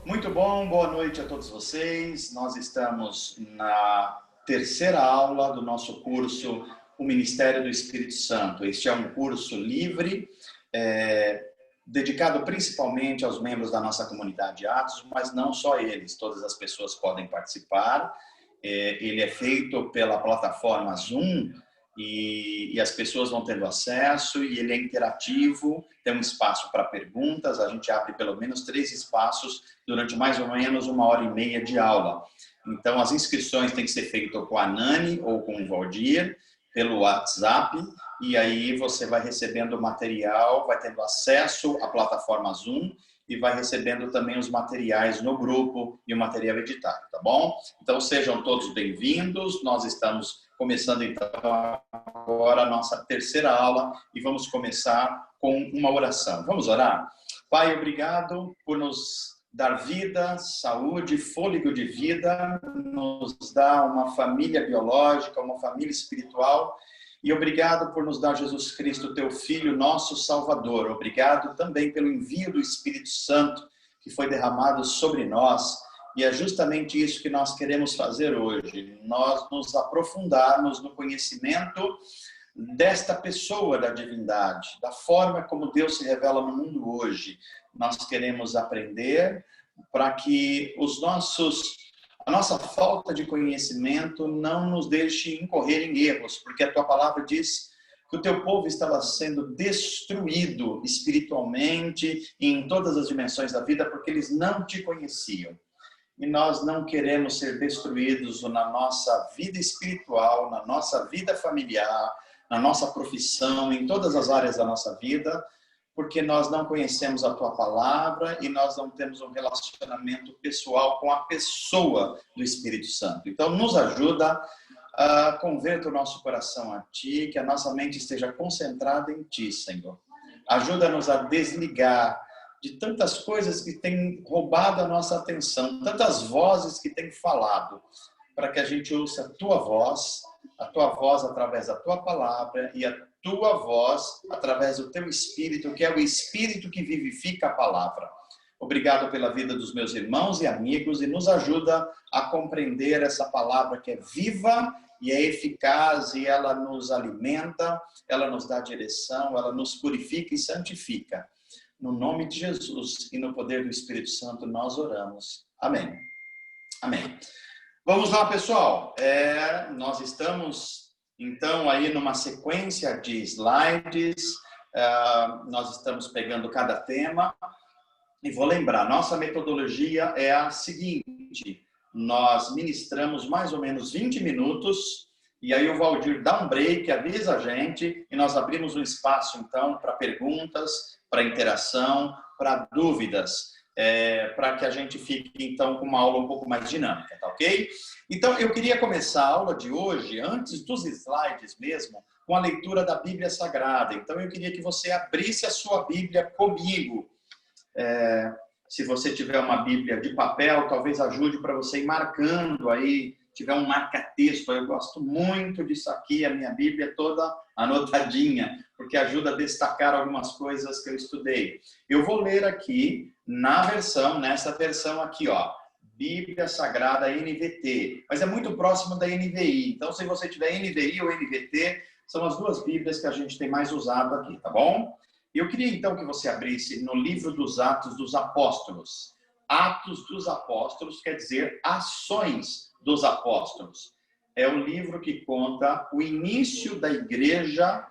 Muito bom, boa noite a todos vocês. Nós estamos na terceira aula do nosso curso O Ministério do Espírito Santo. Este é um curso livre, dedicado principalmente aos membros da nossa comunidade Atos, mas não só eles, todas as pessoas podem participar. Ele é feito pela plataforma Zoom e as pessoas vão tendo acesso, e ele é interativo, tem um espaço para perguntas, a gente abre pelo menos 3 espaços durante mais ou menos 1h30 de aula. Então, as inscrições têm que ser feitas com a Nani ou com o Valdir, pelo WhatsApp, e aí você vai recebendo o material, vai tendo acesso à plataforma Zoom, e vai recebendo também os materiais no grupo e o material editado, tá bom? Então, sejam todos bem-vindos. Nós estamos começando, então, agora a nossa terceira aula e vamos começar com uma oração. Vamos orar? Pai, obrigado por nos dar vida, saúde, fôlego de vida, nos dar uma família biológica, uma família espiritual. E obrigado por nos dar Jesus Cristo, teu Filho, nosso Salvador. Obrigado também pelo envio do Espírito Santo que foi derramado sobre nós. E é justamente isso que nós queremos fazer hoje. Nós nos aprofundarmos no conhecimento desta pessoa da divindade, da forma como Deus se revela no mundo hoje. Nós queremos aprender para que a nossa falta de conhecimento não nos deixe incorrer em erros, porque a tua palavra diz que o teu povo estava sendo destruído espiritualmente e em todas as dimensões da vida, porque eles não te conheciam. E nós não queremos ser destruídos na nossa vida espiritual, na nossa vida familiar, na nossa profissão, em todas as áreas da nossa vida, porque nós não conhecemos a tua palavra e nós não temos um relacionamento pessoal com a pessoa do Espírito Santo. Então, nos ajuda a converter o nosso coração a ti, que a nossa mente esteja concentrada em ti, Senhor. Ajuda-nos a desligar de tantas coisas que têm roubado a nossa atenção, tantas vozes que têm falado, para que a gente ouça a tua voz através da tua palavra e a tua voz através do teu Espírito, que é o Espírito que vivifica a palavra. Obrigado pela vida dos meus irmãos e amigos, e nos ajuda a compreender essa palavra que é viva e é eficaz, e ela nos alimenta, ela nos dá direção, ela nos purifica e santifica. No nome de Jesus e no poder do Espírito Santo nós oramos. Amém. Amém. Vamos lá, pessoal. Nós estamos, então, aí numa sequência de slides. Nós estamos pegando cada tema. E vou lembrar, nossa metodologia é a seguinte. Nós ministramos mais ou menos 20 minutos. E aí o Valdir dá um break, avisa a gente. E nós abrimos um espaço, então, para perguntas, para interação, para dúvidas. Para que a gente fique, então, com uma aula um pouco mais dinâmica, tá ok? Então, eu queria começar a aula de hoje, antes dos slides mesmo, com a leitura da Bíblia Sagrada. Então, eu queria que você abrisse a sua Bíblia comigo. Se você tiver uma Bíblia de papel, talvez ajude para você ir marcando aí, tiver um marca-texto. Eu gosto muito disso aqui, a minha Bíblia é toda anotadinha, porque ajuda a destacar algumas coisas que eu estudei. Eu vou ler aqui nessa versão aqui, ó, Bíblia Sagrada NVT, mas é muito próximo da NVI. Então, se você tiver NVI ou NVT, são as duas Bíblias que a gente tem mais usado aqui, tá bom? Eu queria, então, que você abrisse no livro dos Atos dos Apóstolos. Atos dos Apóstolos quer dizer ações dos apóstolos. É um livro que conta o início da igreja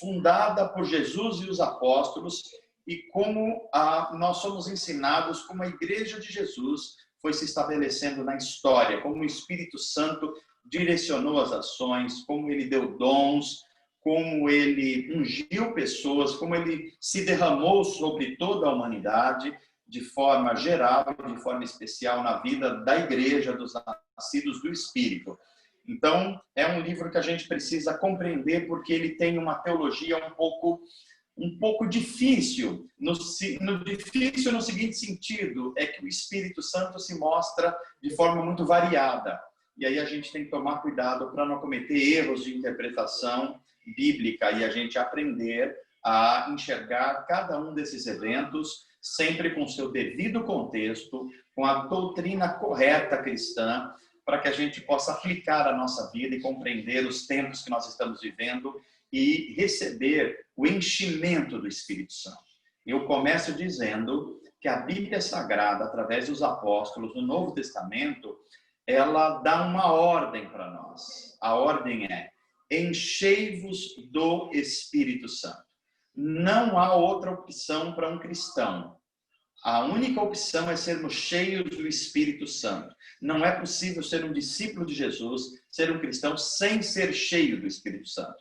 fundada por Jesus e os apóstolos, e como nós somos ensinados como a igreja de Jesus foi se estabelecendo na história, como o Espírito Santo direcionou as ações, como ele deu dons, como ele ungiu pessoas, como ele se derramou sobre toda a humanidade, de forma geral e de forma especial na vida da igreja, dos nascidos do Espírito. Então, é um livro que a gente precisa compreender, porque ele tem uma teologia um pouco difícil. Difícil no seguinte sentido, é que o Espírito Santo se mostra de forma muito variada. E aí a gente tem que tomar cuidado para não cometer erros de interpretação bíblica e a gente aprender a enxergar cada um desses eventos sempre com seu devido contexto, com a doutrina correta cristã, para que a gente possa aplicar a nossa vida e compreender os tempos que nós estamos vivendo e receber o enchimento do Espírito Santo. Eu começo dizendo que a Bíblia Sagrada, através dos apóstolos, no Novo Testamento, ela dá uma ordem para nós. A ordem é: enchei-vos do Espírito Santo. Não há outra opção para um cristão. A única opção é sermos cheios do Espírito Santo. Não é possível ser um discípulo de Jesus, ser um cristão, sem ser cheio do Espírito Santo.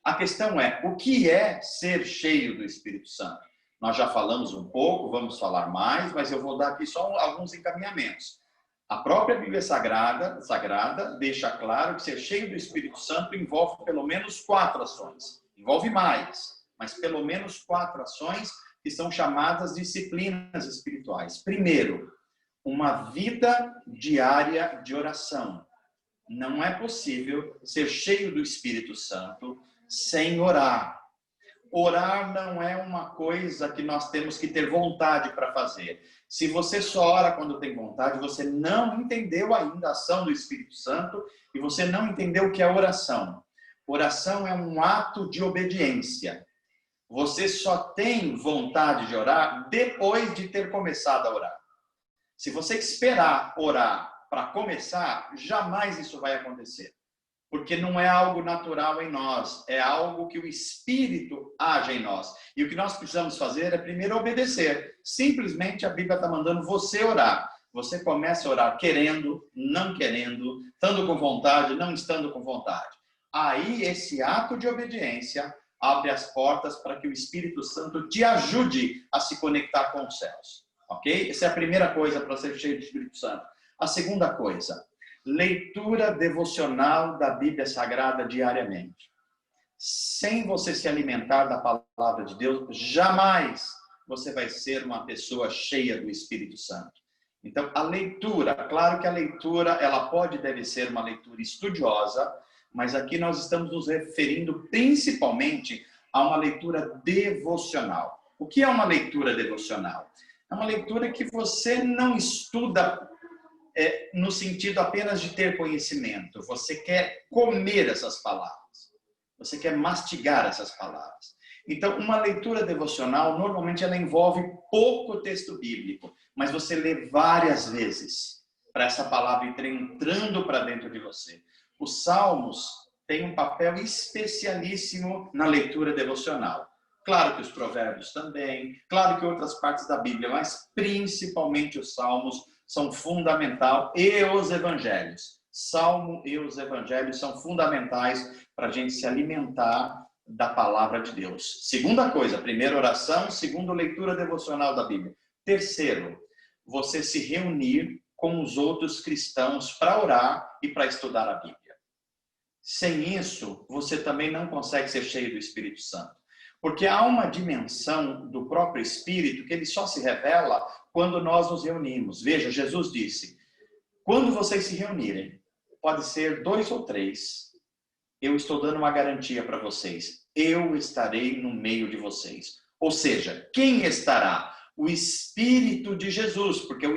A questão é, o que é ser cheio do Espírito Santo? Nós já falamos um pouco, vamos falar mais, mas eu vou dar aqui só alguns encaminhamentos. A própria Bíblia Sagrada deixa claro que ser cheio do Espírito Santo envolve pelo menos 4 ações. Envolve mais, mas pelo menos 4 ações que são chamadas disciplinas espirituais. Primeiro, uma vida diária de oração. Não é possível ser cheio do Espírito Santo sem orar. Orar não é uma coisa que nós temos que ter vontade para fazer. Se você só ora quando tem vontade, você não entendeu ainda a ação do Espírito Santo e você não entendeu o que é oração. Oração é um ato de obediência. Você só tem vontade de orar depois de ter começado a orar. Se você esperar orar para começar, jamais isso vai acontecer. Porque não é algo natural em nós, é algo que o Espírito age em nós. E o que nós precisamos fazer é primeiro obedecer. Simplesmente a Bíblia está mandando você orar. Você começa a orar querendo, não querendo, estando com vontade, não estando com vontade. Aí esse ato de obediência abre as portas para que o Espírito Santo te ajude a se conectar com os céus. Ok? Essa é a primeira coisa para ser cheio do Espírito Santo. A segunda coisa: leitura devocional da Bíblia Sagrada diariamente. Sem você se alimentar da palavra de Deus, jamais você vai ser uma pessoa cheia do Espírito Santo. Então, a leitura, claro que a leitura, ela pode e deve ser uma leitura estudiosa, mas aqui nós estamos nos referindo principalmente a uma leitura devocional. O que é uma leitura devocional? É uma leitura que você não estuda no sentido apenas de ter conhecimento. Você quer comer essas palavras. Você quer mastigar essas palavras. Então, uma leitura devocional, normalmente ela envolve pouco texto bíblico, mas você lê várias vezes para essa palavra ir entrando para dentro de você. Os Salmos têm um papel especialíssimo na leitura devocional. Claro que os Provérbios também, claro que outras partes da Bíblia, mas principalmente os Salmos são fundamentais, e os Evangelhos. Salmo e os Evangelhos são fundamentais para a gente se alimentar da palavra de Deus. Segunda coisa, primeiro oração, segundo leitura devocional da Bíblia. Terceiro, você se reunir com os outros cristãos para orar e para estudar a Bíblia. Sem isso, você também não consegue ser cheio do Espírito Santo. Porque há uma dimensão do próprio Espírito que ele só se revela quando nós nos reunimos. Veja, Jesus disse, quando vocês se reunirem, pode ser 2 ou 3, eu estou dando uma garantia para vocês. Eu estarei no meio de vocês. Ou seja, quem estará? O Espírito de Jesus, porque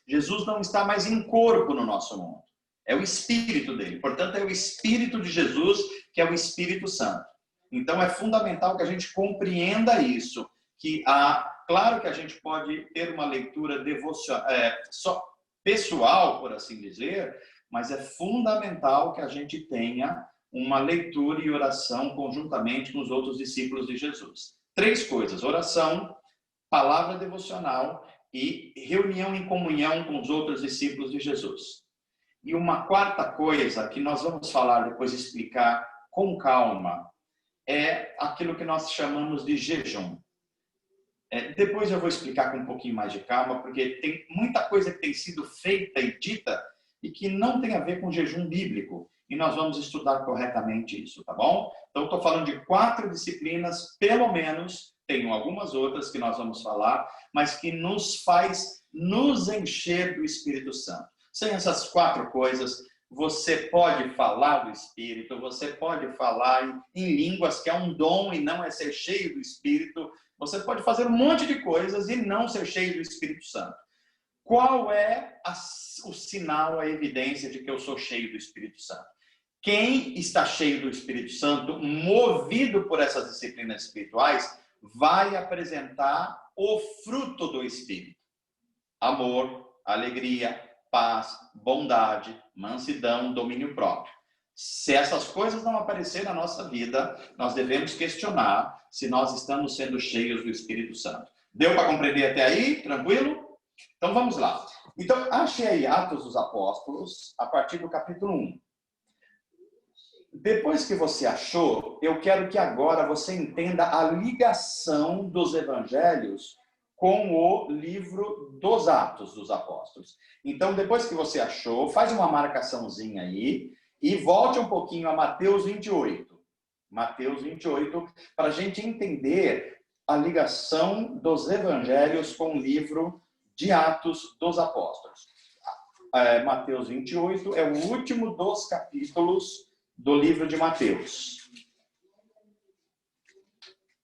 Jesus não está mais em corpo no nosso mundo. É o Espírito dele. Portanto, é o Espírito de Jesus que é o Espírito Santo. Então, é fundamental que a gente compreenda isso. Claro que a gente pode ter uma leitura devocional, só pessoal, por assim dizer, mas é fundamental que a gente tenha uma leitura e oração conjuntamente com os outros discípulos de Jesus. 3 coisas: oração, palavra devocional e reunião em comunhão com os outros discípulos de Jesus. E uma 4ª coisa que nós vamos falar depois, explicar com calma, é aquilo que nós chamamos de jejum. Depois eu vou explicar com um pouquinho mais de calma, porque tem muita coisa que tem sido feita e dita e que não tem a ver com jejum bíblico. E nós vamos estudar corretamente isso, tá bom? Então, estou falando de 4 disciplinas, pelo menos, tem algumas outras que nós vamos falar, mas que nos faz nos encher do Espírito Santo. Sem essas 4 coisas, você pode falar do Espírito, você pode falar em línguas, que é um dom e não é ser cheio do Espírito. Você pode fazer um monte de coisas e não ser cheio do Espírito Santo. Qual é o sinal, a evidência de que eu sou cheio do Espírito Santo? Quem está cheio do Espírito Santo, movido por essas disciplinas espirituais, vai apresentar o fruto do Espírito: amor, alegria, paz, bondade, mansidão, domínio próprio. Se essas coisas não aparecerem na nossa vida, nós devemos questionar se nós estamos sendo cheios do Espírito Santo. Deu para compreender até aí? Tranquilo? Então vamos lá. Então, achei aí Atos dos Apóstolos, a partir do capítulo 1. Depois que você achou, eu quero que agora você entenda a ligação dos evangelhos com o livro dos Atos dos Apóstolos. Então, depois que você achou, faz uma marcaçãozinha aí e volte um pouquinho a Mateus 28. Mateus 28, para a gente entender a ligação dos evangelhos com o livro de Atos dos Apóstolos. Mateus 28 é o último dos capítulos do livro de Mateus.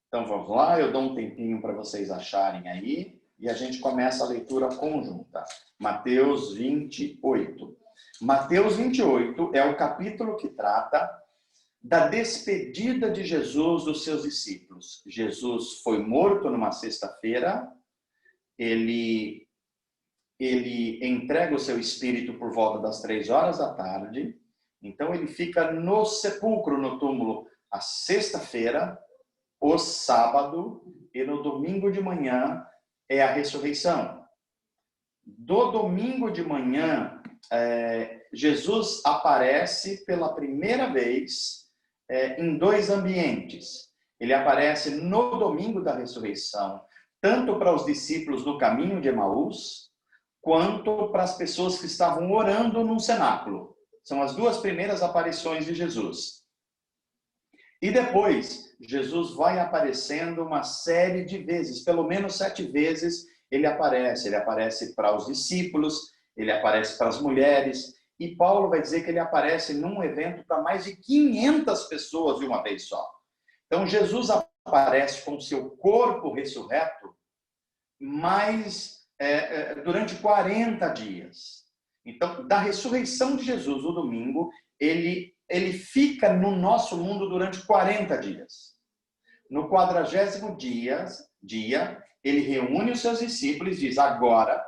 Então vamos lá, eu dou um tempinho para vocês acharem aí e a gente começa a leitura conjunta. Mateus 28. Mateus 28 é o capítulo que trata da despedida de Jesus dos seus discípulos. Jesus foi morto numa sexta-feira, ele entrega o seu espírito por volta das 15h. Então ele fica no sepulcro, no túmulo, a sexta-feira, o sábado, e no domingo de manhã é a ressurreição. Do domingo de manhã, Jesus aparece pela primeira vez em dois ambientes. Ele aparece no domingo da ressurreição, tanto para os discípulos no caminho de Emaús, quanto para as pessoas que estavam orando num cenáculo. São as duas primeiras aparições de Jesus. E depois, Jesus vai aparecendo uma série de vezes, pelo menos 7 vezes ele aparece. Ele aparece para os discípulos, ele aparece para as mulheres, e Paulo vai dizer que ele aparece num evento para mais de 500 pessoas de uma vez só. Então, Jesus aparece com o seu corpo ressurreto, mas durante 40 dias. Então, da ressurreição de Jesus, no domingo, ele fica no nosso mundo durante 40 dias. No 40º dia, ele reúne os seus discípulos e diz: agora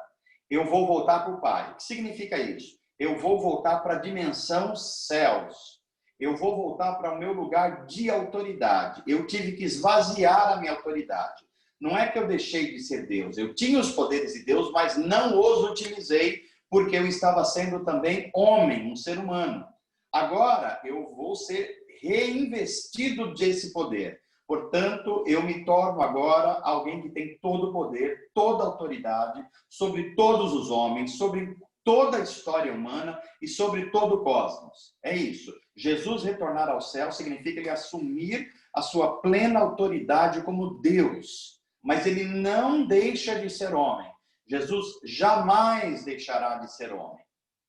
eu vou voltar para o Pai. O que significa isso? Eu vou voltar para a dimensão céus. Eu vou voltar para o meu lugar de autoridade. Eu tive que esvaziar a minha autoridade. Não é que eu deixei de ser Deus. Eu tinha os poderes de Deus, mas não os utilizei, porque eu estava sendo também homem, um ser humano. Agora eu vou ser reinvestido desse poder. Portanto, eu me torno agora alguém que tem todo o poder, toda a autoridade sobre todos os homens, sobre toda a história humana e sobre todo o cosmos. É isso. Jesus retornar ao céu significa ele assumir a sua plena autoridade como Deus. Mas ele não deixa de ser homem. Jesus jamais deixará de ser homem.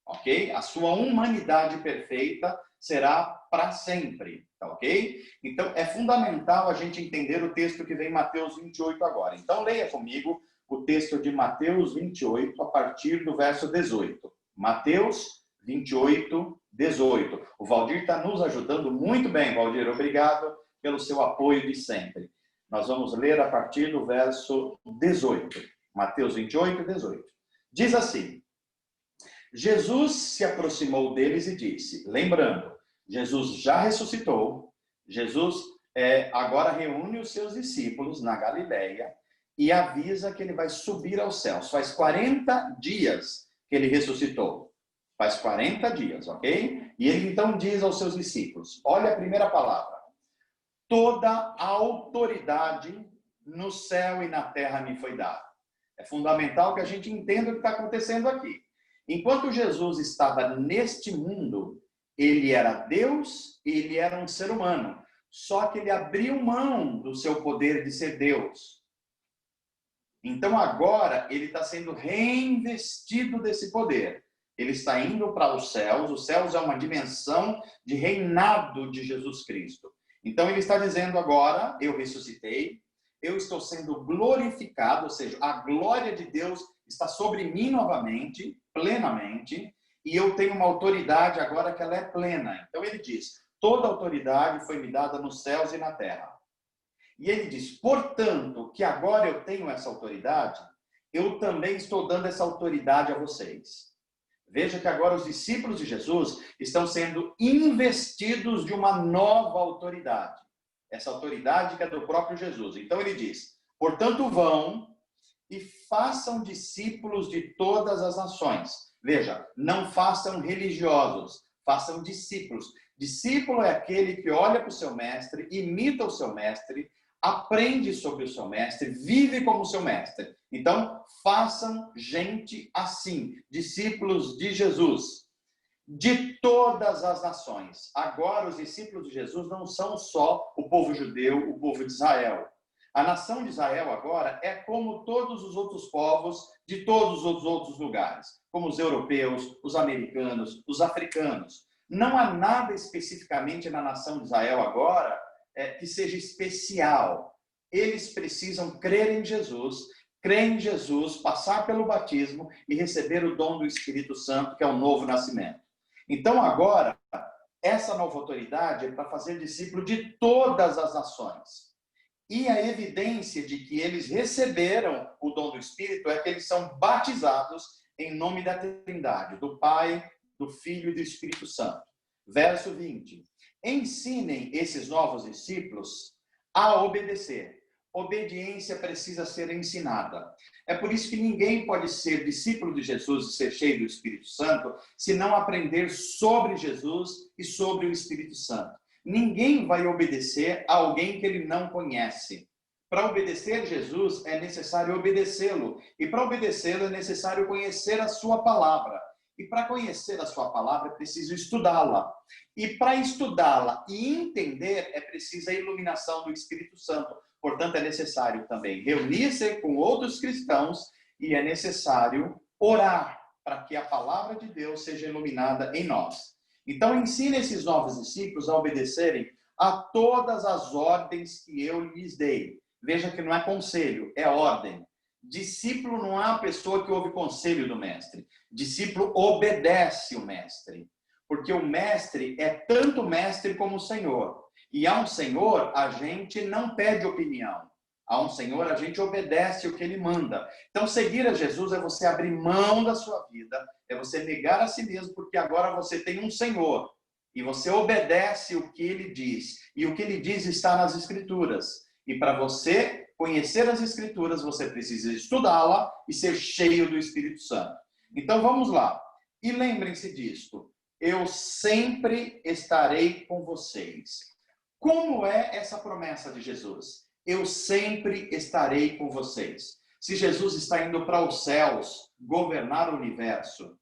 Ok? A sua humanidade perfeita será para sempre. Tá ok? Então, é fundamental a gente entender o texto que vem em Mateus 28 agora. Então, leia comigo o texto de Mateus 28, a partir do verso 18. Mateus 28, 18. O Valdir está nos ajudando muito bem, Valdir. Obrigado pelo seu apoio de sempre. Nós vamos ler a partir do verso 18. Mateus 28, 18. Diz assim: Jesus se aproximou deles e disse, lembrando, Jesus já ressuscitou, Jesus agora reúne os seus discípulos na Galileia e avisa que ele vai subir aos céus. Faz 40 dias que ele ressuscitou. Faz 40 dias, ok? E ele então diz aos seus discípulos, olha a primeira palavra, toda a autoridade no céu e na terra me foi dada. É fundamental que a gente entenda o que está acontecendo aqui. Enquanto Jesus estava neste mundo, ele era Deus e ele era um ser humano. Só que ele abriu mão do seu poder de ser Deus. Então agora ele está sendo reinvestido desse poder. ele está indo para os céus é uma dimensão de reinado de Jesus Cristo. Então ele está dizendo agora, eu ressuscitei, eu estou sendo glorificado, ou seja, a glória de Deus está sobre mim novamente, plenamente, e eu tenho uma autoridade agora que ela é plena. Então ele diz, toda autoridade foi me dada nos céus e na terra. E ele diz, portanto, que agora eu tenho essa autoridade, eu também estou dando essa autoridade a vocês. Veja que agora os discípulos de Jesus estão sendo investidos de uma nova autoridade. Essa autoridade que é do próprio Jesus. Então ele diz, portanto vão e façam discípulos de todas as nações. Veja, não façam religiosos, façam discípulos. Discípulo é aquele que olha para o seu mestre, imita o seu mestre, aprende sobre o seu mestre, vive como o seu mestre. Então, façam gente assim, discípulos de Jesus, de todas as nações. Agora, os discípulos de Jesus não são só o povo judeu, o povo de Israel. A nação de Israel agora é como todos os outros povos de todos os outros lugares, como os europeus, os americanos, os africanos. Não há nada especificamente na nação de Israel agora que seja especial. Eles precisam crer em Jesus, passar pelo batismo e receber o dom do Espírito Santo, que é o novo nascimento. Então agora, essa nova autoridade é para fazer discípulo de todas as nações. E a evidência de que eles receberam o dom do Espírito é que eles são batizados em nome da Trindade, do Pai, do Filho e do Espírito Santo. Verso 20. Ensinem esses novos discípulos a obedecer. Obediência precisa ser ensinada. É por isso que ninguém pode ser discípulo de Jesus e ser cheio do Espírito Santo se não aprender sobre Jesus e sobre o Espírito Santo. Ninguém vai obedecer a alguém que ele não conhece. Para obedecer Jesus é necessário obedecê-lo. E para obedecê-lo é necessário conhecer a sua palavra. E para conhecer a sua palavra é preciso estudá-la. E para estudá-la e entender é preciso a iluminação do Espírito Santo. Portanto, é necessário também reunir-se com outros cristãos e é necessário orar para que a palavra de Deus seja iluminada em nós. Então, ensine esses novos discípulos a obedecerem a todas as ordens que eu lhes dei. Veja que não é conselho, é ordem. Discípulo não é uma pessoa que ouve conselho do mestre. Discípulo obedece o mestre. Porque o mestre é tanto mestre como o Senhor. E a um Senhor, a gente não pede opinião. A um Senhor, a gente obedece o que Ele manda. Então, seguir a Jesus é você abrir mão da sua vida, é você negar a si mesmo, porque agora você tem um Senhor. E você obedece o que Ele diz. E o que Ele diz está nas Escrituras. E para você conhecer as Escrituras, você precisa estudá-la e ser cheio do Espírito Santo. Então, vamos lá. E lembrem-se disto. Eu sempre estarei com vocês. Como é essa promessa de Jesus? Eu sempre estarei com vocês. Se Jesus está indo para os céus, governar o universo,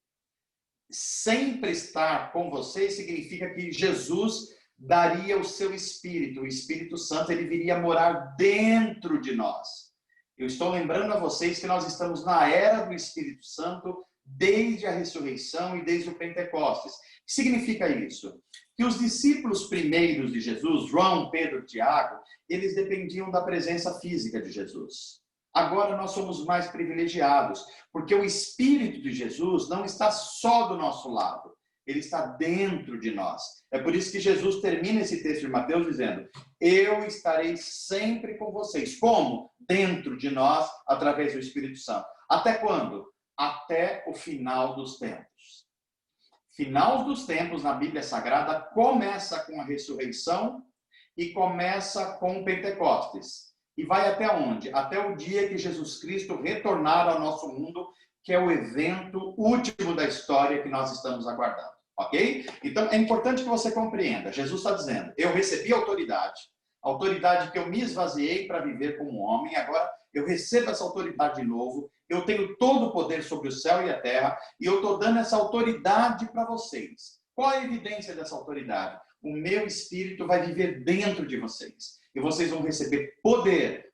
sempre estar com vocês significa que Jesus daria o seu Espírito. O Espírito Santo, ele viria morar dentro de nós. Eu estou lembrando a vocês que nós estamos na era do Espírito Santo desde a ressurreição e desde o Pentecostes. O que significa isso? Que os discípulos primeiros de Jesus, João, Pedro, Tiago, eles dependiam da presença física de Jesus. Agora nós somos mais privilegiados, porque o Espírito de Jesus não está só do nosso lado, ele está dentro de nós. É por isso que Jesus termina esse texto de Mateus dizendo, eu estarei sempre com vocês. Como? Dentro de nós, através do Espírito Santo. Até quando? Até o final dos tempos. Final dos tempos na Bíblia Sagrada começa com a ressurreição e começa com o Pentecostes. E vai até onde? Até o dia que Jesus Cristo retornar ao nosso mundo, que é o evento último da história que nós estamos aguardando. Ok? Então, é importante que você compreenda. Jesus está dizendo, eu recebi autoridade que eu me esvaziei para viver como um homem, agora eu recebo essa autoridade de novo, eu tenho todo o poder sobre o céu e a terra, e eu estou dando essa autoridade para vocês. Qual a evidência dessa autoridade? O meu Espírito vai viver dentro de vocês. E vocês vão receber poder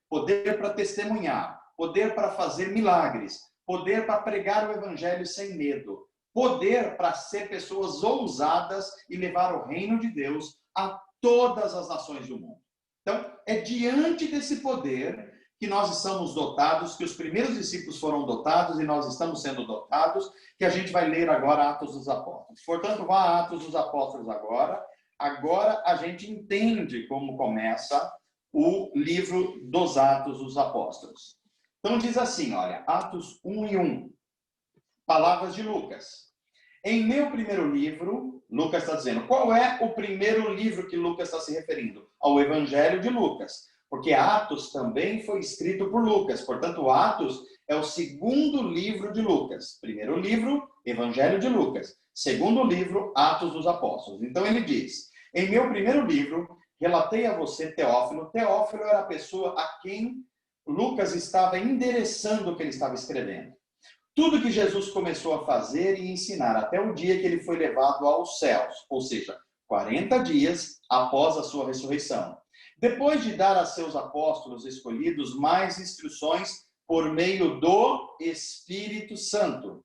para testemunhar, poder para fazer milagres, poder para pregar o Evangelho sem medo, poder para ser pessoas ousadas e levar o reino de Deus a todas as nações do mundo. Então, é diante desse poder que nós estamos dotados, que os primeiros discípulos foram dotados e nós estamos sendo dotados, que a gente vai ler agora Atos dos Apóstolos. Portanto, vá a Atos dos Apóstolos agora. Agora a gente entende como começa o livro dos Atos dos Apóstolos. Então diz assim, olha, Atos 1:1, palavras de Lucas. Em meu primeiro livro, Lucas está dizendo, qual é o primeiro livro que Lucas está se referindo? Ao Evangelho de Lucas. Porque Atos também foi escrito por Lucas. Portanto, Atos é o segundo livro de Lucas. Primeiro livro, Evangelho de Lucas. Segundo livro, Atos dos Apóstolos. Então ele diz, em meu primeiro livro, relatei a você, Teófilo. Teófilo era a pessoa a quem Lucas estava endereçando o que ele estava escrevendo. Tudo que Jesus começou a fazer e ensinar até o dia que ele foi levado aos céus. Ou seja, 40 dias após a sua ressurreição. Depois de dar a seus apóstolos escolhidos mais instruções por meio do Espírito Santo.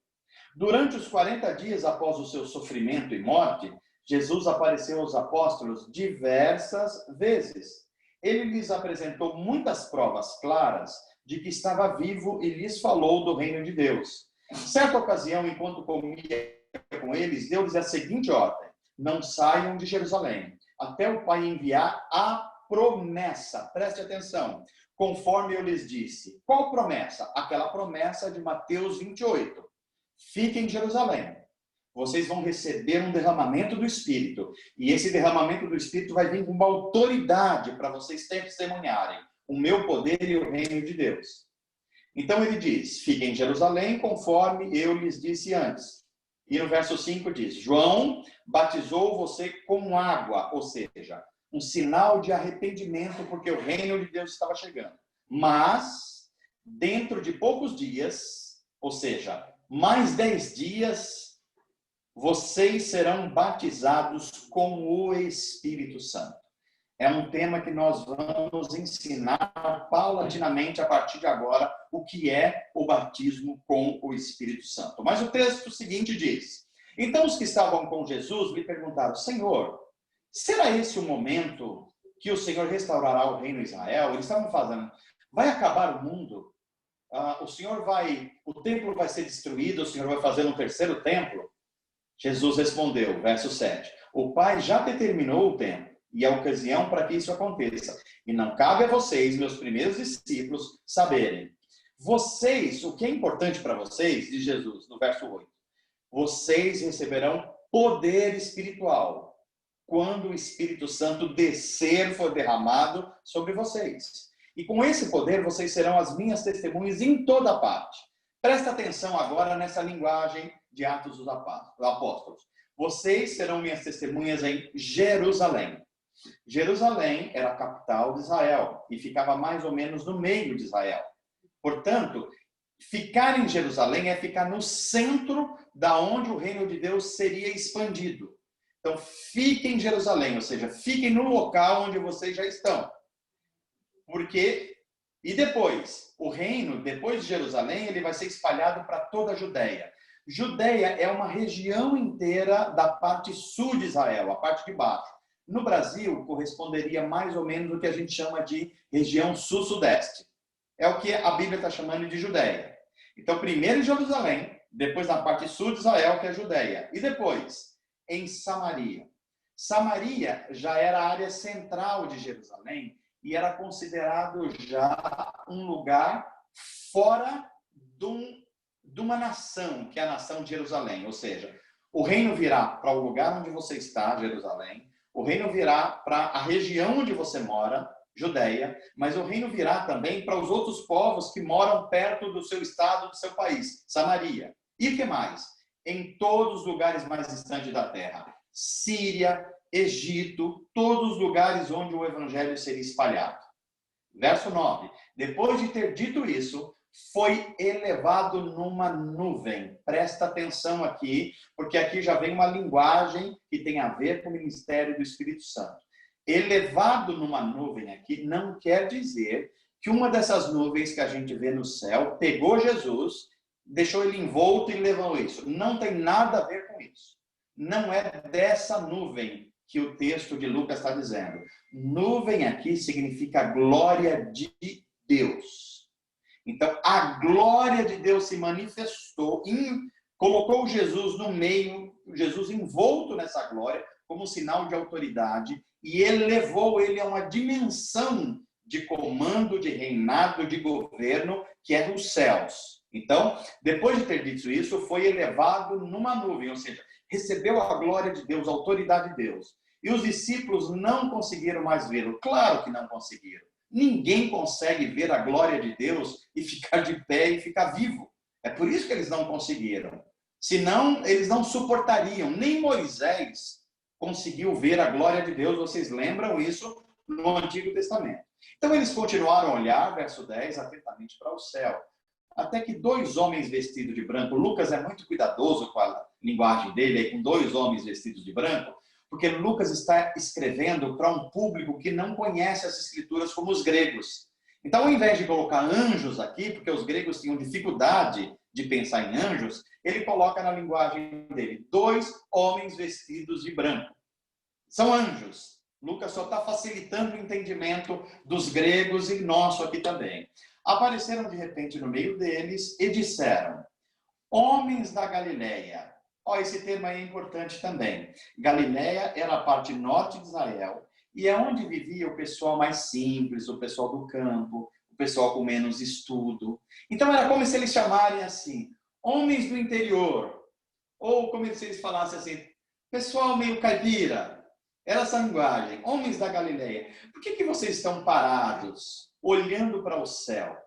Durante os 40 dias após o seu sofrimento e morte, Jesus apareceu aos apóstolos diversas vezes. Ele lhes apresentou muitas provas claras de que estava vivo e lhes falou do reino de Deus. Certa ocasião, enquanto comia com eles, deu-lhes a seguinte ordem: não saiam de Jerusalém, até o Pai enviar a promessa, preste atenção, conforme eu lhes disse. Qual promessa? Aquela promessa de Mateus 28. Fiquem em Jerusalém. Vocês vão receber um derramamento do Espírito. E esse derramamento do Espírito vai vir com uma autoridade para vocês testemunharem o meu poder e o reino de Deus. Então ele diz, fiquem em Jerusalém conforme eu lhes disse antes. E no verso 5 diz, João batizou você com água, ou seja, um sinal de arrependimento, porque o reino de Deus estava chegando. Mas, dentro de poucos dias, ou seja, mais 10 dias, vocês serão batizados com o Espírito Santo. É um tema que nós vamos ensinar paulatinamente a partir de agora o que é o batismo com o Espírito Santo. Mas o texto seguinte diz, então os que estavam com Jesus lhe perguntaram, Senhor, será esse o momento que o Senhor restaurará o reino de Israel? Eles estavam falando, vai acabar o mundo? O templo vai ser destruído, o Senhor vai fazer um terceiro templo? Jesus respondeu, verso 7, o Pai já determinou o tempo e a ocasião para que isso aconteça. E não cabe a vocês, meus primeiros discípulos, saberem. Vocês, o que é importante para vocês, diz Jesus, no verso 8, vocês receberão poder espiritual quando o Espírito Santo descer, for derramado sobre vocês. E com esse poder, vocês serão as minhas testemunhas em toda parte. Presta atenção agora nessa linguagem de Atos dos Apóstolos. Vocês serão minhas testemunhas em Jerusalém. Jerusalém era a capital de Israel e ficava mais ou menos no meio de Israel. Portanto, ficar em Jerusalém é ficar no centro da onde o reino de Deus seria expandido. Então, fiquem em Jerusalém, ou seja, fiquem no local onde vocês já estão. E depois, o reino, depois de Jerusalém, ele vai ser espalhado para toda a Judéia. Judéia é uma região inteira da parte sul de Israel, a parte de baixo. No Brasil, corresponderia mais ou menos o que a gente chama de região sul-sudeste. É o que a Bíblia está chamando de Judéia. Então, primeiro em Jerusalém, depois na parte sul de Israel, que é a Judéia. E depois, em Samaria. Samaria já era a área central de Jerusalém e era considerado já um lugar fora de uma nação, que é a nação de Jerusalém. Ou seja, o reino virá para o lugar onde você está, Jerusalém. O reino virá para a região onde você mora, Judéia, mas o reino virá também para os outros povos que moram perto do seu estado, do seu país, Samaria. E o que mais? Em todos os lugares mais distantes da terra. Síria, Egito, todos os lugares onde o evangelho seria espalhado. Verso 9. Depois de ter dito isso, foi elevado numa nuvem. Presta atenção aqui, porque aqui já vem uma linguagem que tem a ver com o ministério do Espírito Santo. Elevado numa nuvem aqui não quer dizer que uma dessas nuvens que a gente vê no céu pegou Jesus deixou ele envolto e levou isso. Não tem nada a ver com isso. Não é dessa nuvem que o texto de Lucas está dizendo. Nuvem aqui significa glória de Deus. Então, a glória de Deus se manifestou, colocou Jesus no meio, Jesus envolto nessa glória, como sinal de autoridade, e elevou ele a uma dimensão de comando, de reinado, de governo, que é dos céus. Então, depois de ter dito isso, foi elevado numa nuvem, ou seja, recebeu a glória de Deus, a autoridade de Deus. E os discípulos não conseguiram mais vê-lo. Claro que não conseguiram. Ninguém consegue ver a glória de Deus e ficar de pé e ficar vivo. É por isso que eles não conseguiram. Senão, eles não suportariam. Nem Moisés conseguiu ver a glória de Deus. Vocês lembram isso no Antigo Testamento. Então, eles continuaram a olhar, verso 10, atentamente para o céu. Até que 2 homens vestidos de branco, Lucas é muito cuidadoso com a linguagem dele, com 2 homens vestidos de branco, porque Lucas está escrevendo para um público que não conhece as escrituras como os gregos. Então, ao invés de colocar anjos aqui, porque os gregos tinham dificuldade de pensar em anjos, ele coloca na linguagem dele 2 homens vestidos de branco. São anjos. Lucas só está facilitando o entendimento dos gregos e nosso aqui também. Apareceram de repente no meio deles e disseram: homens da Galileia. Esse termo aí é importante também. Galileia era a parte norte de Israel e é onde vivia o pessoal mais simples, o pessoal do campo, o pessoal com menos estudo. Então era como se eles chamarem assim, homens do interior, ou como se eles falassem assim, pessoal meio caipira. Era essa linguagem, homens da Galileia. Por que vocês estão parados, olhando para o céu?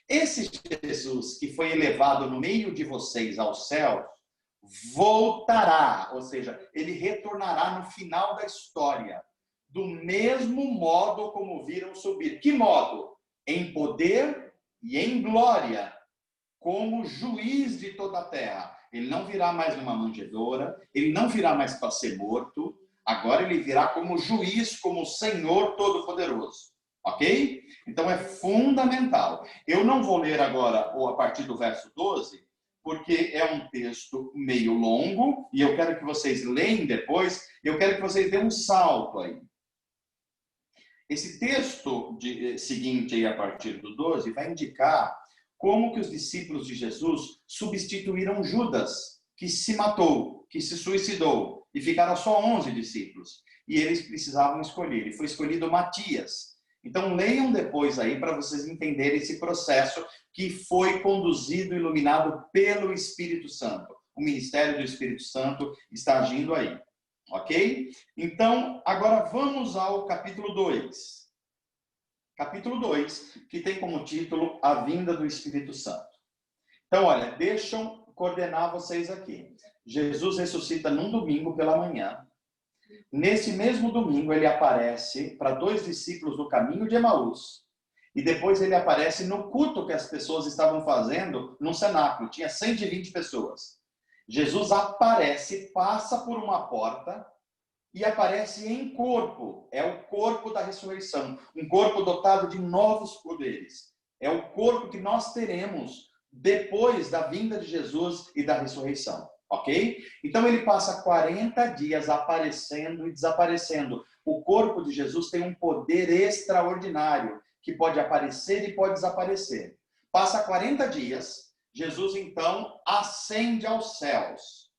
Esse Jesus que foi elevado no meio de vocês ao céu, voltará, ou seja, ele retornará no final da história, do mesmo modo como viram subir. Que modo? Em poder e em glória, como juiz de toda a terra. Ele não virá mais numa manjedoura, ele não virá mais para ser morto, agora ele virá como juiz, como Senhor Todo-Poderoso. Ok? Então é fundamental. Eu não vou ler agora, ou a partir do verso 12, porque é um texto meio longo, e eu quero que vocês leem depois, eu quero que vocês dêem um salto aí. Esse texto seguinte, aí, a partir do 12, vai indicar como que os discípulos de Jesus substituíram Judas, que se matou, que se suicidou, e ficaram só 11 discípulos. E eles precisavam escolher, e foi escolhido Matias. Então, leiam depois aí para vocês entenderem esse processo que foi conduzido, iluminado pelo Espírito Santo. O ministério do Espírito Santo está agindo aí. Ok? Então, agora vamos ao capítulo 2. Capítulo 2, que tem como título A Vinda do Espírito Santo. Então, olha, deixam coordenar vocês aqui. Jesus ressuscita num domingo pela manhã. Nesse mesmo domingo, ele aparece para 2 discípulos no caminho de Emaús. E depois ele aparece no culto que as pessoas estavam fazendo no cenáculo. Tinha 120 pessoas. Jesus aparece, passa por uma porta e aparece em corpo. É o corpo da ressurreição. Um corpo dotado de novos poderes. É o corpo que nós teremos depois da vinda de Jesus e da ressurreição. Ok? Então ele passa 40 dias aparecendo e desaparecendo. O corpo de Jesus tem um poder extraordinário, que pode aparecer e pode desaparecer. Passa 40 dias, Jesus então ascende aos céus.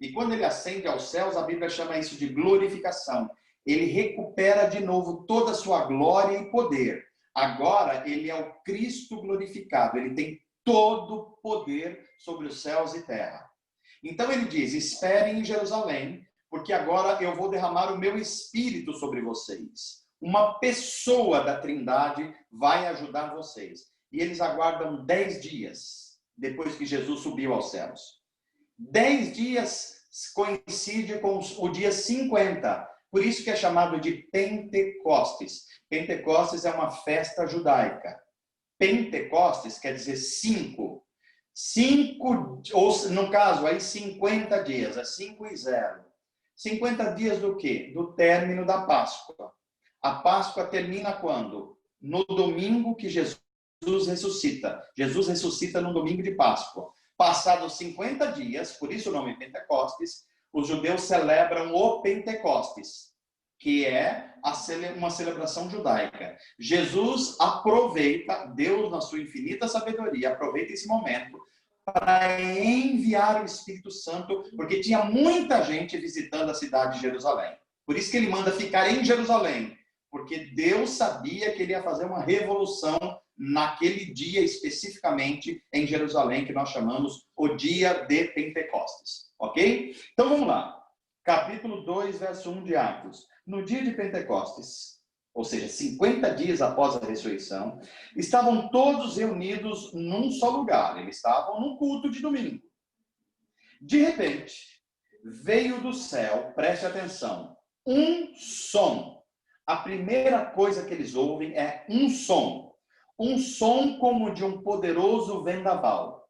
E quando ele ascende aos céus, a Bíblia chama isso de glorificação. Ele recupera de novo toda a sua glória e poder. Agora ele é o Cristo glorificado. Ele tem todo o poder sobre os céus e terra. Então ele diz, esperem em Jerusalém, porque agora eu vou derramar o meu espírito sobre vocês. Uma pessoa da Trindade vai ajudar vocês. E eles aguardam 10 dias, depois que Jesus subiu aos céus. 10 dias coincide com o dia 50. Por isso que é chamado de Pentecostes. Pentecostes é uma festa judaica. Pentecostes quer dizer 5. 5, ou no caso, aí 50 dias, é 5 e 0. 50 dias do quê? Do término da Páscoa. A Páscoa termina quando? No domingo que Jesus ressuscita. Jesus ressuscita no domingo de Páscoa. Passados 50 dias, por isso o nome Pentecostes, os judeus celebram o Pentecostes, que é uma celebração judaica. Jesus aproveita, Deus na sua infinita sabedoria, aproveita esse momento para enviar o Espírito Santo, porque tinha muita gente visitando a cidade de Jerusalém. Por isso que ele manda ficar em Jerusalém, porque Deus sabia que ele ia fazer uma revolução naquele dia especificamente em Jerusalém, que nós chamamos o dia de Pentecostes. Ok? Então vamos lá. Capítulo 2, verso 1 de Atos. No dia de Pentecostes, ou seja, 50 dias após a ressurreição, estavam todos reunidos num só lugar. Eles estavam num culto de domingo. De repente, veio do céu, preste atenção, um som. A primeira coisa que eles ouvem é um som. Um som como de um poderoso vendaval.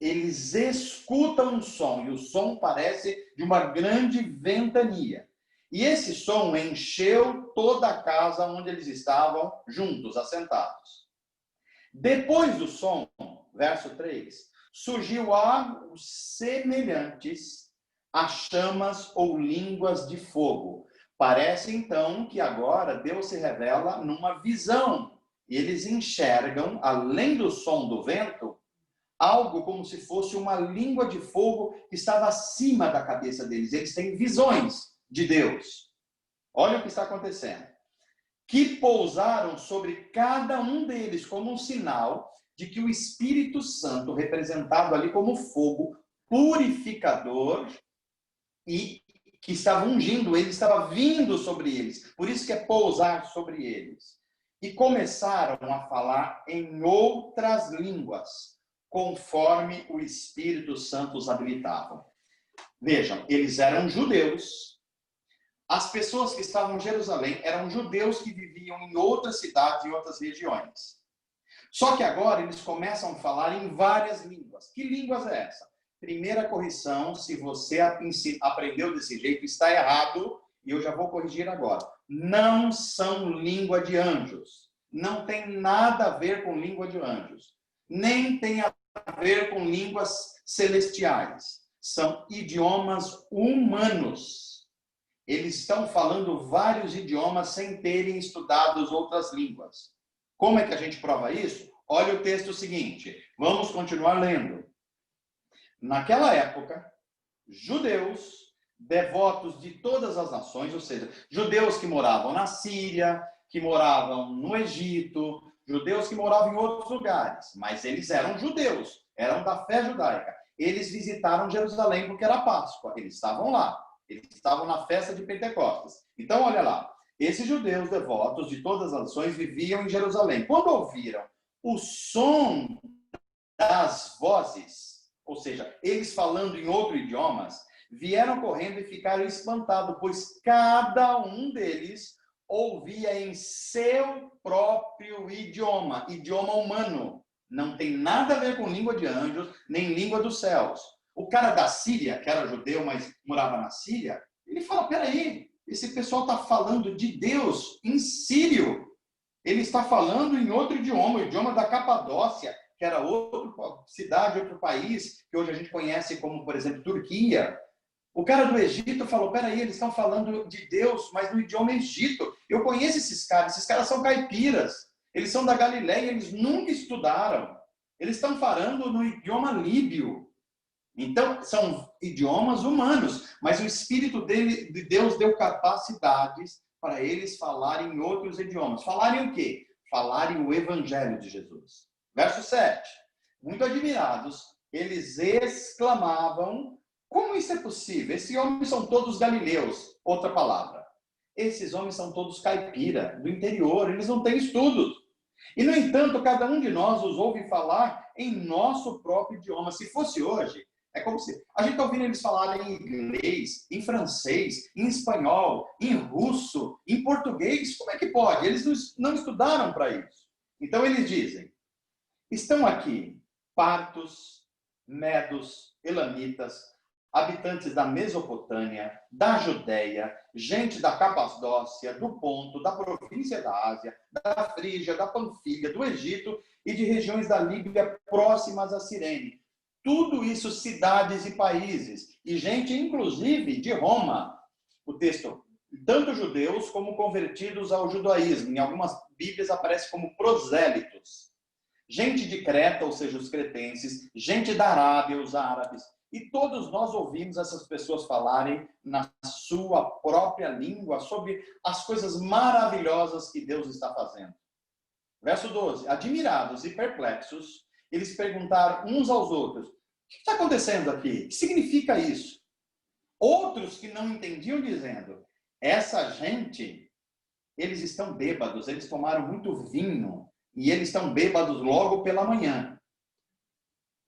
Eles escutam um som, e o som parece de uma grande ventania. E esse som encheu toda a casa onde eles estavam juntos, assentados. Depois do som, verso 3, surgiu algo semelhantes a chamas ou línguas de fogo. Parece então que agora Deus se revela numa visão. Eles enxergam, além do som do vento, algo como se fosse uma língua de fogo que estava acima da cabeça deles. Eles têm visões de Deus. Olha o que está acontecendo. Que pousaram sobre cada um deles como um sinal de que o Espírito Santo, representado ali como fogo purificador, e que estava ungindo eles, estava vindo sobre eles. Por isso que é pousar sobre eles. E começaram a falar em outras línguas, conforme o Espírito Santo os habilitava. Vejam, eles eram judeus. As pessoas que estavam em Jerusalém eram judeus que viviam em outras cidades e outras regiões. Só que agora eles começam a falar em várias línguas. Que línguas é essa? Primeira correção, se você aprendeu desse jeito, está errado, e eu já vou corrigir agora. Não são língua de anjos. Não tem nada a ver com língua de anjos. Nem tem a ver com línguas celestiais. São idiomas humanos. Eles estão falando vários idiomas sem terem estudado outras línguas. Como é que a gente prova isso? Olha o texto seguinte. Vamos continuar lendo. Naquela época, judeus, devotos de todas as nações, ou seja, judeus que moravam na Síria, que moravam no Egito, judeus que moravam em outros lugares, mas eles eram judeus, eram da fé judaica. Eles visitaram Jerusalém porque era Páscoa, eles estavam lá, eles estavam na festa de Pentecostes. Então, olha lá, esses judeus devotos de todas as nações viviam em Jerusalém. Quando ouviram o som das vozes, ou seja, eles falando em outros idiomas, vieram correndo e ficaram espantados, pois cada um deles ouvia em seu próprio idioma, idioma humano. Não tem nada a ver com língua de anjos, nem língua dos céus. O cara da Síria, que era judeu, mas morava na Síria, ele fala, peraí, esse pessoal está falando de Deus em sírio. Ele está falando em outro idioma, o idioma da Capadócia, que era outra cidade, outro país, que hoje a gente conhece como, por exemplo, Turquia. O cara do Egito falou, peraí, eles estão falando de Deus, mas no idioma Egito. Eu conheço esses caras são caipiras, eles são da Galileia, eles nunca estudaram. Eles estão falando no idioma líbio. Então, são idiomas humanos, mas o Espírito de Deus deu capacidades para eles falarem em outros idiomas. Falarem o quê? Falarem o Evangelho de Jesus. Verso 7. Muito admirados, eles exclamavam, como isso é possível? Esses homens são todos galileus. Outra palavra. Esses homens são todos caipira, do interior, eles não têm estudos. E, no entanto, cada um de nós os ouve falar em nosso próprio idioma. Se fosse hoje, é como se a gente está ouvindo eles falarem em inglês, em francês, em espanhol, em russo, em português. Como é que pode? Eles não estudaram para isso. Então, eles dizem, estão aqui partos, medos, elamitas, habitantes da Mesopotâmia, da Judéia, gente da Capadócia, do Ponto, da província da Ásia, da Frígia, da Panfilha, do Egito e de regiões da Líbia próximas a Cirene. Tudo isso, cidades e países. E gente, inclusive, de Roma. O texto, tanto judeus como convertidos ao judaísmo. Em algumas bíblias aparece como prosélitos. Gente de Creta, ou seja, os cretenses. Gente da Arábia, os árabes. E todos nós ouvimos essas pessoas falarem na sua própria língua sobre as coisas maravilhosas que Deus está fazendo. Verso 12. Admirados e perplexos, eles perguntaram uns aos outros: o que está acontecendo aqui? O que significa isso? Outros que não entendiam, dizendo: essa gente, eles estão bêbados, eles tomaram muito vinho e eles estão bêbados logo pela manhã.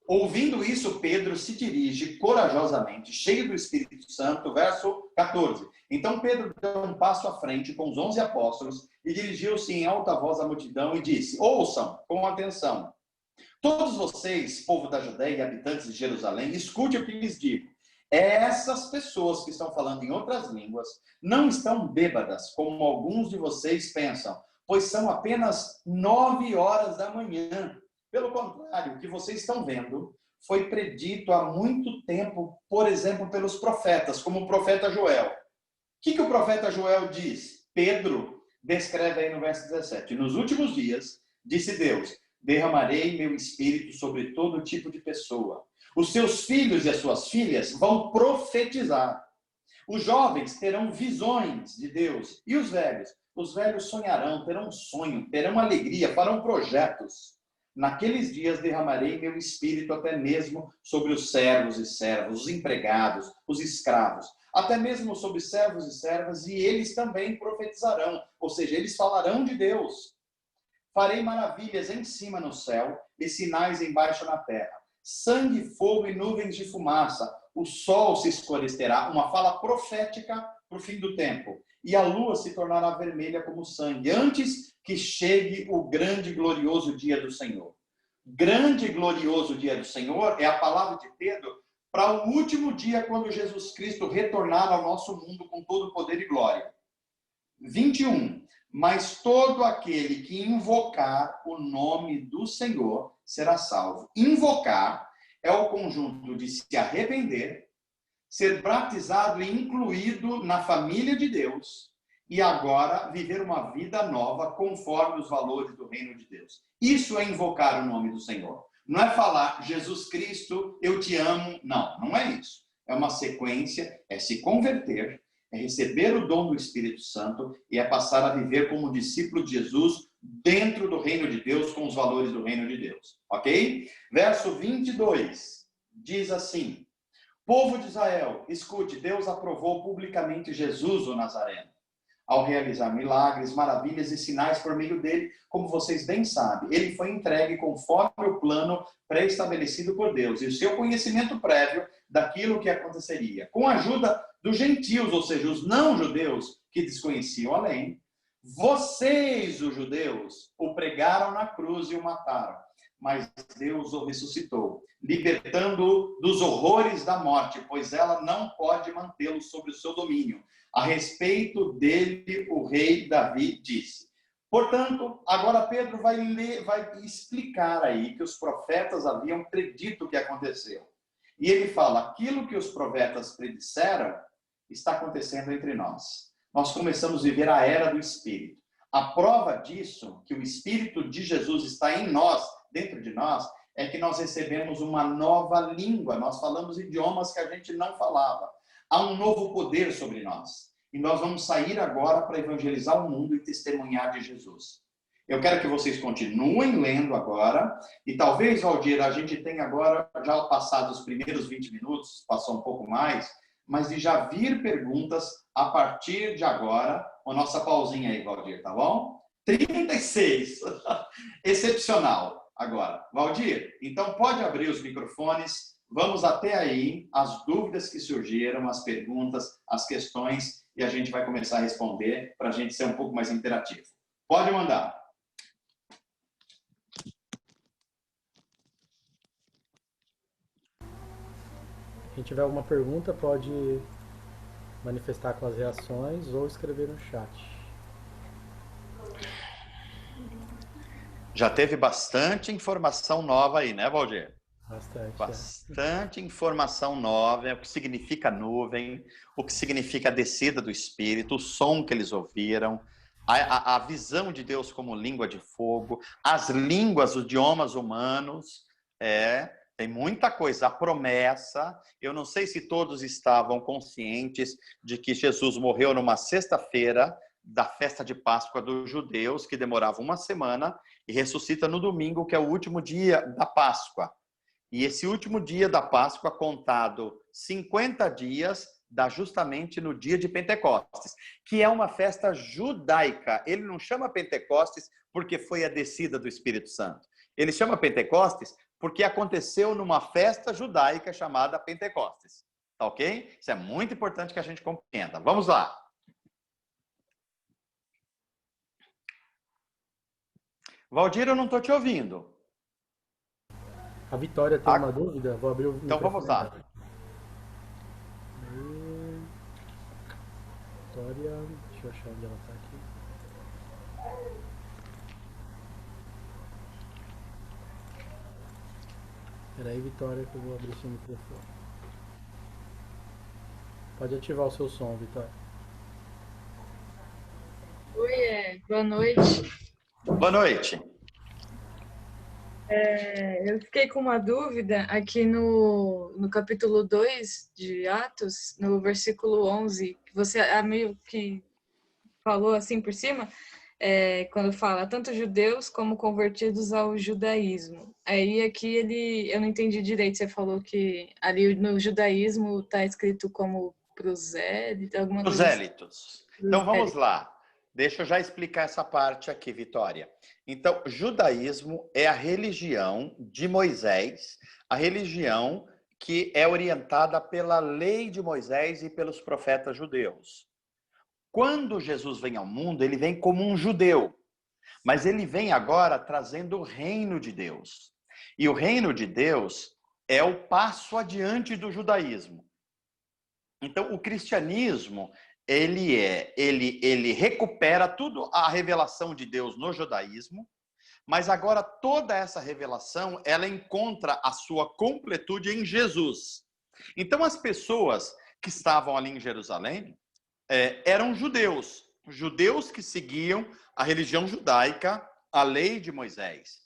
Ouvindo isso, Pedro se dirige corajosamente, cheio do Espírito Santo, verso 14. Então Pedro deu um passo à frente com os 11 apóstolos e dirigiu-se em alta voz à multidão e disse: ouçam com atenção. Todos vocês, povo da Judeia e habitantes de Jerusalém, escute o que lhes digo. Essas pessoas que estão falando em outras línguas não estão bêbadas, como alguns de vocês pensam, pois são apenas 9 horas da manhã. Pelo contrário, o que vocês estão vendo foi predito há muito tempo, por exemplo, pelos profetas, como o profeta Joel. O que o profeta Joel diz? Pedro descreve aí no verso 17. Nos últimos dias, disse Deus, derramarei meu espírito sobre todo tipo de pessoa. Os seus filhos e as suas filhas vão profetizar. Os jovens terão visões de Deus. E os velhos sonharão, terão sonho, terão alegria, farão projetos. Naqueles dias derramarei meu espírito até mesmo sobre os servos e servas, os empregados, os escravos, até mesmo sobre servos e servas, e eles também profetizarão, ou seja, eles falarão de Deus. Farei maravilhas em cima no céu e sinais embaixo na terra. Sangue, fogo e nuvens de fumaça. O sol se escurecerá, uma fala profética para o fim do tempo. E a lua se tornará vermelha como sangue, antes que chegue o grande e glorioso dia do Senhor. Grande e glorioso dia do Senhor é a palavra de Pedro para o último dia, quando Jesus Cristo retornar ao nosso mundo com todo poder e glória. 21. Mas todo aquele que invocar o nome do Senhor será salvo. Invocar é o conjunto de se arrepender, ser batizado e incluído na família de Deus e agora viver uma vida nova conforme os valores do reino de Deus. Isso é invocar o nome do Senhor. Não é falar, Jesus Cristo, eu te amo. Não, não é isso. É uma sequência, é se converter, é receber o dom do Espírito Santo e é passar a viver como discípulo de Jesus dentro do reino de Deus, com os valores do reino de Deus. Ok? Verso 22 diz assim: povo de Israel, escute, Deus aprovou publicamente Jesus, o Nazareno, ao realizar milagres, maravilhas e sinais por meio dele, como vocês bem sabem. Ele foi entregue conforme o plano pré-estabelecido por Deus e o seu conhecimento prévio daquilo que aconteceria. Com a ajuda dos gentios, ou seja, os não-judeus que desconheciam a lei, vocês, os judeus, o pregaram na cruz e o mataram. Mas Deus o ressuscitou, libertando-o dos horrores da morte, pois ela não pode mantê-lo sob o seu domínio. A respeito dele, o rei Davi disse. Portanto, agora Pedro vai explicar aí que os profetas haviam predito o que aconteceu. E ele fala, aquilo que os profetas predisseram está acontecendo entre nós. Nós começamos a viver a era do Espírito. A prova disso, que o Espírito de Jesus está em nós, dentro de nós, é que nós recebemos uma nova língua. Nós falamos idiomas que a gente não falava. Há um novo poder sobre nós. E nós vamos sair agora para evangelizar o mundo e testemunhar de Jesus. Eu quero que vocês continuem lendo agora. E talvez, Valdir, a gente tenha agora, já passado os primeiros 20 minutos, passou um pouco mais, mas de já vir perguntas a partir de agora. A nossa pausinha aí, Valdir, tá bom? 36. Excepcional. Agora, Valdir, então pode abrir os microfones. Vamos até aí, as dúvidas que surgiram, as perguntas, as questões, e a gente vai começar a responder para a gente ser um pouco mais interativo. Pode mandar. Quem tiver alguma pergunta pode manifestar com as reações ou escrever no chat. Já teve bastante informação nova aí, né, Valdir? Bastante, é. Bastante informação nova, o que significa nuvem, o que significa a descida do Espírito, o som que eles ouviram, a visão de Deus como língua de fogo, as línguas, os idiomas humanos, tem muita coisa. A promessa, eu não sei se todos estavam conscientes de que Jesus morreu numa sexta-feira da festa de Páscoa dos judeus, que demorava uma semana, e ressuscita no domingo, que é o último dia da Páscoa. E esse último dia da Páscoa, contado 50 dias, dá justamente no dia de Pentecostes, que é uma festa judaica. Ele não chama Pentecostes porque foi a descida do Espírito Santo. Ele chama Pentecostes porque aconteceu numa festa judaica chamada Pentecostes. Tá ok? Isso é muito importante que a gente compreenda. Vamos lá. Valdir, eu não estou te ouvindo. A Vitória tem uma dúvida? Vou abrir o microfone. Então vamos lá. Vitória, deixa eu achar onde ela está aqui. Peraí, Vitória, que eu vou abrir seu microfone. Pode ativar o seu som, Vitória. Oi, boa noite. Boa noite. Eu fiquei com uma dúvida aqui no capítulo 2 de Atos, no versículo 11, que você meio que falou assim por cima, quando fala tanto judeus como convertidos ao judaísmo. Aí aqui eu não entendi direito, você falou que ali no judaísmo está escrito como prosélito, alguma coisa assim. Prosélitos. Então vamos lá. Deixa eu já explicar essa parte aqui, Vitória. Então, judaísmo é a religião de Moisés, a religião que é orientada pela lei de Moisés e pelos profetas judeus. Quando Jesus vem ao mundo, ele vem como um judeu, mas ele vem agora trazendo o reino de Deus. E o reino de Deus é o passo adiante do judaísmo. Então, o cristianismo, ele recupera tudo a revelação de Deus no judaísmo, mas agora toda essa revelação, ela encontra a sua completude em Jesus. Então, as pessoas que estavam ali em Jerusalém eram judeus que seguiam a religião judaica, a lei de Moisés.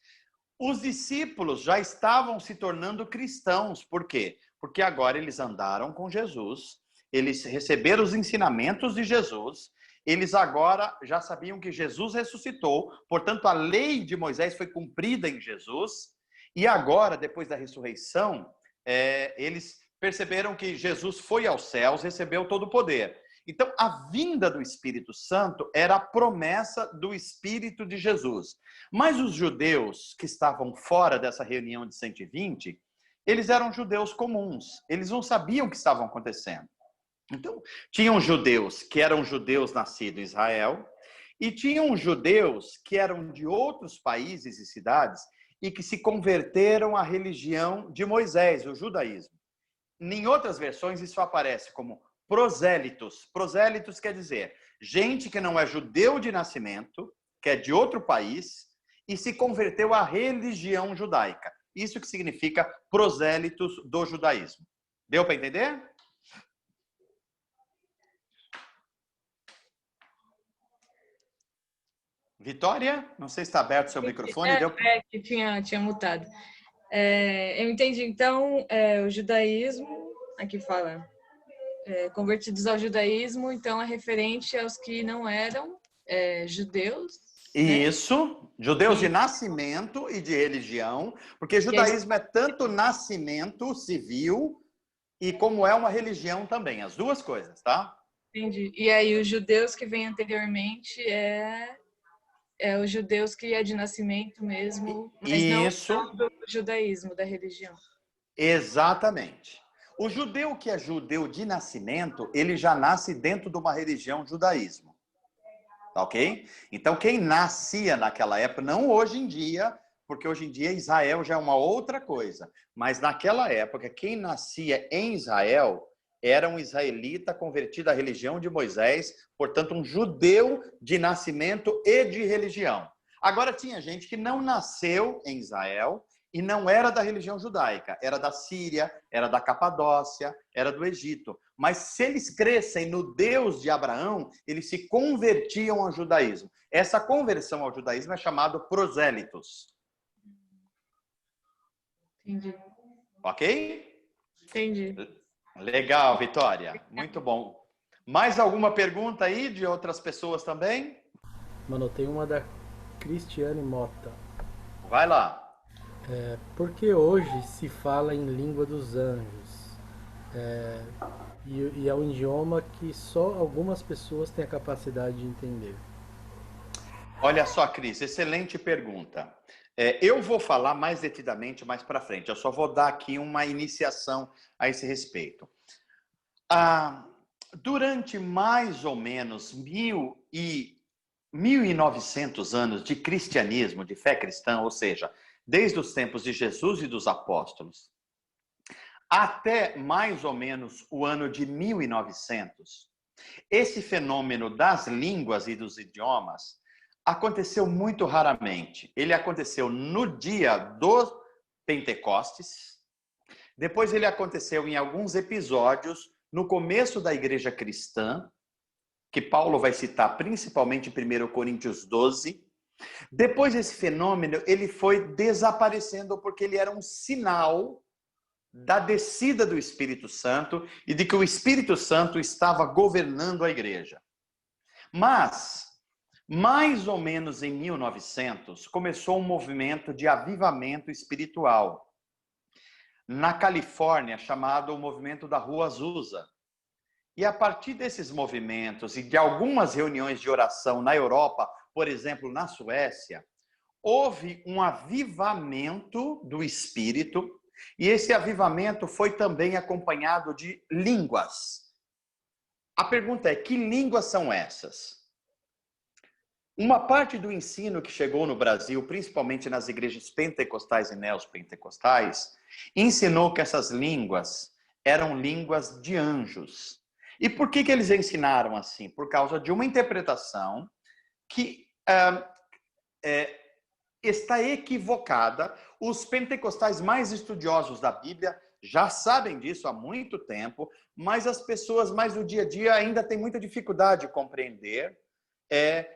Os discípulos já estavam se tornando cristãos. Por quê? Porque agora eles andaram com Jesus, eles receberam os ensinamentos de Jesus, eles agora já sabiam que Jesus ressuscitou, portanto a lei de Moisés foi cumprida em Jesus, e agora, depois da ressurreição, eles perceberam que Jesus foi aos céus, recebeu todo o poder. Então, a vinda do Espírito Santo era a promessa do Espírito de Jesus. Mas os judeus que estavam fora dessa reunião de 120, eles eram judeus comuns, eles não sabiam o que estava acontecendo. Então, tinham judeus que eram judeus nascidos em Israel e tinham judeus que eram de outros países e cidades e que se converteram à religião de Moisés, o judaísmo. Em outras versões, isso aparece como prosélitos. Prosélitos quer dizer gente que não é judeu de nascimento, que é de outro país e se converteu à religião judaica. Isso que significa prosélitos do judaísmo. Deu para entender? Vitória, não sei se está aberto o seu microfone. Que tinha mutado. Eu entendi. Então, o judaísmo, aqui fala, convertidos ao judaísmo, então é referente aos que não eram judeus. Isso, né? Judeus de nascimento e de religião, porque judaísmo é tanto nascimento civil e como é uma religião também, as duas coisas, tá? Entendi. E aí os judeus que vêm anteriormente os judeus que é de nascimento mesmo, mas não do judaísmo, da religião. Exatamente. O judeu que é judeu de nascimento, ele já nasce dentro de uma religião judaísmo. Tá ok? Então, quem nascia naquela época, não hoje em dia, porque hoje em dia Israel já é uma outra coisa, mas naquela época, quem nascia em Israel era um israelita convertido à religião de Moisés, portanto, um judeu de nascimento e de religião. Agora, tinha gente que não nasceu em Israel e não era da religião judaica, era da Síria, era da Capadócia, era do Egito. Mas se eles crescem no Deus de Abraão, eles se convertiam ao judaísmo. Essa conversão ao judaísmo é chamado prosélitos. Entendi. Ok? Entendi. Legal, Vitória. Muito bom. Mais alguma pergunta aí de outras pessoas também? Mano, tem uma da Cristiane Mota. Vai lá. Por que hoje se fala em língua dos anjos? E é um idioma que só algumas pessoas têm a capacidade de entender. Olha só, Cris, excelente pergunta. Eu vou falar mais detidamente mais para frente. Eu só vou dar aqui uma iniciação a esse respeito. Durante mais ou menos 1.900 anos de cristianismo, de fé cristã, ou seja, desde os tempos de Jesus e dos apóstolos, até mais ou menos o ano de 1900, esse fenômeno das línguas e dos idiomas aconteceu muito raramente. Ele aconteceu no dia do Pentecostes, depois ele aconteceu em alguns episódios no começo da igreja cristã, que Paulo vai citar principalmente em 1 Coríntios 12. Depois esse fenômeno, ele foi desaparecendo porque ele era um sinal da descida do Espírito Santo e de que o Espírito Santo estava governando a igreja. Mas, mais ou menos em 1900, começou um movimento de avivamento espiritual na Califórnia, chamado o movimento da Rua Azusa. E a partir desses movimentos e de algumas reuniões de oração na Europa, por exemplo, na Suécia, houve um avivamento do Espírito, e esse avivamento foi também acompanhado de línguas. A pergunta é, que línguas são essas? Uma parte do ensino que chegou no Brasil, principalmente nas igrejas pentecostais e neopentecostais, ensinou que essas línguas eram línguas de anjos. E por que eles ensinaram assim? Por causa de uma interpretação que está equivocada. Os pentecostais mais estudiosos da Bíblia já sabem disso há muito tempo, mas as pessoas mais do dia a dia ainda têm muita dificuldade de compreender.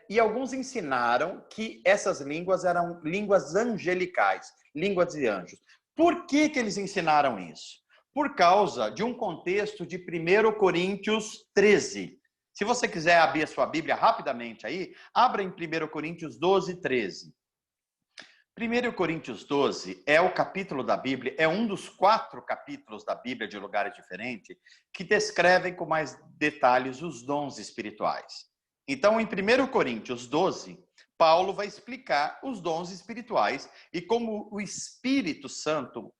E alguns ensinaram que essas línguas eram línguas angelicais, línguas de anjos. Por que eles ensinaram isso? Por causa de um contexto de 1 Coríntios 13. Se você quiser abrir a sua Bíblia rapidamente aí, abra em 1 Coríntios 12, 13. 1 Coríntios 12 é o capítulo da Bíblia, é um dos 4 capítulos da Bíblia de lugares diferentes, que descrevem com mais detalhes os dons espirituais. Então, em 1 Coríntios 12, Paulo vai explicar os dons espirituais e como o Espírito Santo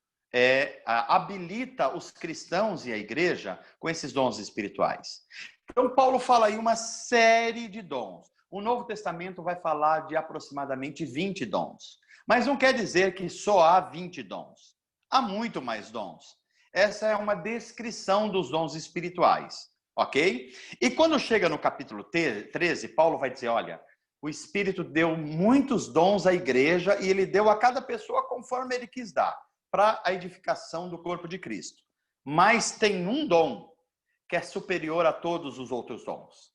habilita os cristãos e a igreja com esses dons espirituais. Então, Paulo fala aí uma série de dons. O Novo Testamento vai falar de aproximadamente 20 dons. Mas não quer dizer que só há 20 dons. Há muito mais dons. Essa é uma descrição dos dons espirituais, ok? E quando chega no capítulo 13, Paulo vai dizer, olha, o Espírito deu muitos dons à igreja e ele deu a cada pessoa conforme ele quis dar, para a edificação do corpo de Cristo. Mas tem um dom que é superior a todos os outros dons.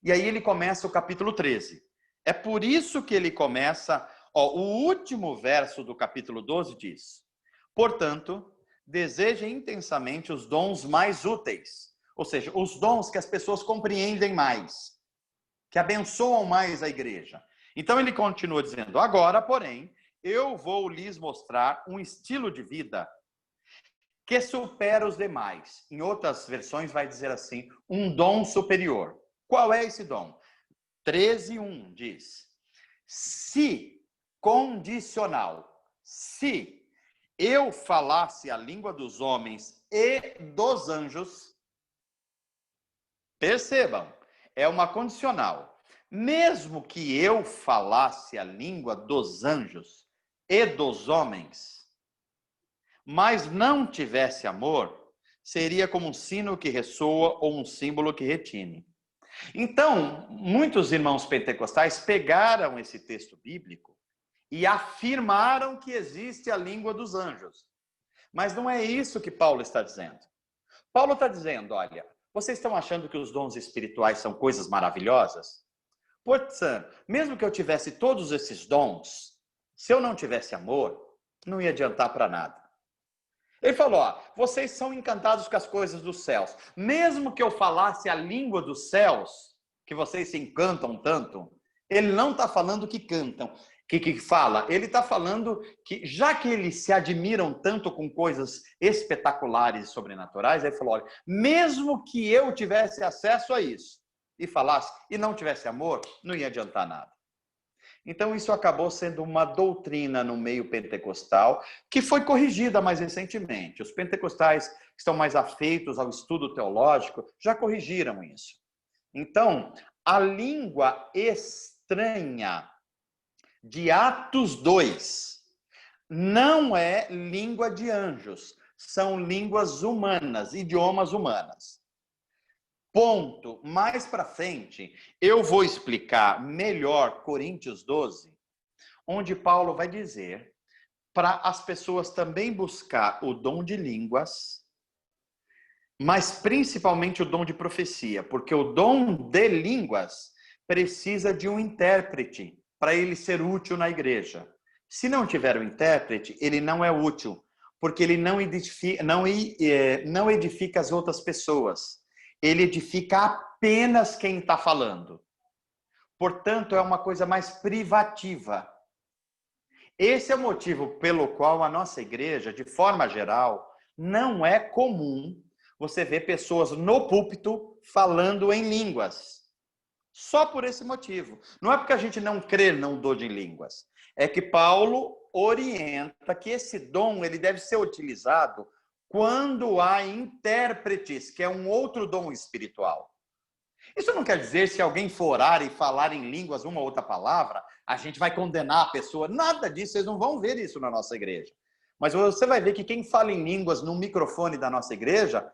E aí ele começa o capítulo 13. É por isso que ele começa, o último verso do capítulo 12 diz, portanto, desejem intensamente os dons mais úteis, ou seja, os dons que as pessoas compreendem mais, que abençoam mais a igreja. Então ele continua dizendo, agora, porém, eu vou lhes mostrar um estilo de vida que supera os demais. Em outras versões vai dizer assim, um dom superior. Qual é esse dom? 13:1 diz, se condicional, se eu falasse a língua dos homens e dos anjos, percebam, é uma condicional. Mesmo que eu falasse a língua dos anjos e dos homens, mas não tivesse amor, seria como um sino que ressoa ou um símbolo que retine. Então, muitos irmãos pentecostais pegaram esse texto bíblico e afirmaram que existe a língua dos anjos. Mas não é isso que Paulo está dizendo. Paulo está dizendo, olha, vocês estão achando que os dons espirituais são coisas maravilhosas? Portanto, mesmo que eu tivesse todos esses dons, se eu não tivesse amor, não ia adiantar para nada. Ele falou, ó, vocês são encantados com as coisas dos céus. Mesmo que eu falasse a língua dos céus, que vocês se encantam tanto, ele não está falando que cantam. Que fala? Ele está falando que, já que eles se admiram tanto com coisas espetaculares e sobrenaturais, ele falou, olha, mesmo que eu tivesse acesso a isso, e falasse, e não tivesse amor, não ia adiantar nada. Então isso acabou sendo uma doutrina no meio pentecostal, que foi corrigida mais recentemente. Os pentecostais que estão mais afeitos ao estudo teológico, já corrigiram isso. Então, a língua estranha de Atos 2 não é língua de anjos, são línguas humanas, idiomas humanas. Ponto. Mais para frente, eu vou explicar melhor Coríntios 12, onde Paulo vai dizer para as pessoas também buscar o dom de línguas, mas principalmente o dom de profecia, porque o dom de línguas precisa de um intérprete para ele ser útil na igreja. Se não tiver um intérprete, ele não é útil, porque ele não edifica as outras pessoas. Ele edifica apenas quem está falando. Portanto, é uma coisa mais privativa. Esse é o motivo pelo qual a nossa igreja, de forma geral, não é comum você ver pessoas no púlpito falando em línguas. Só por esse motivo. Não é porque a gente não crê no dom de línguas. É que Paulo orienta que esse dom ele deve ser utilizado quando há intérpretes, que é um outro dom espiritual. Isso não quer dizer se alguém for orar e falar em línguas uma ou outra palavra, a gente vai condenar a pessoa. Nada disso, vocês não vão ver isso na nossa igreja. Mas você vai ver que quem fala em línguas no microfone da nossa igreja,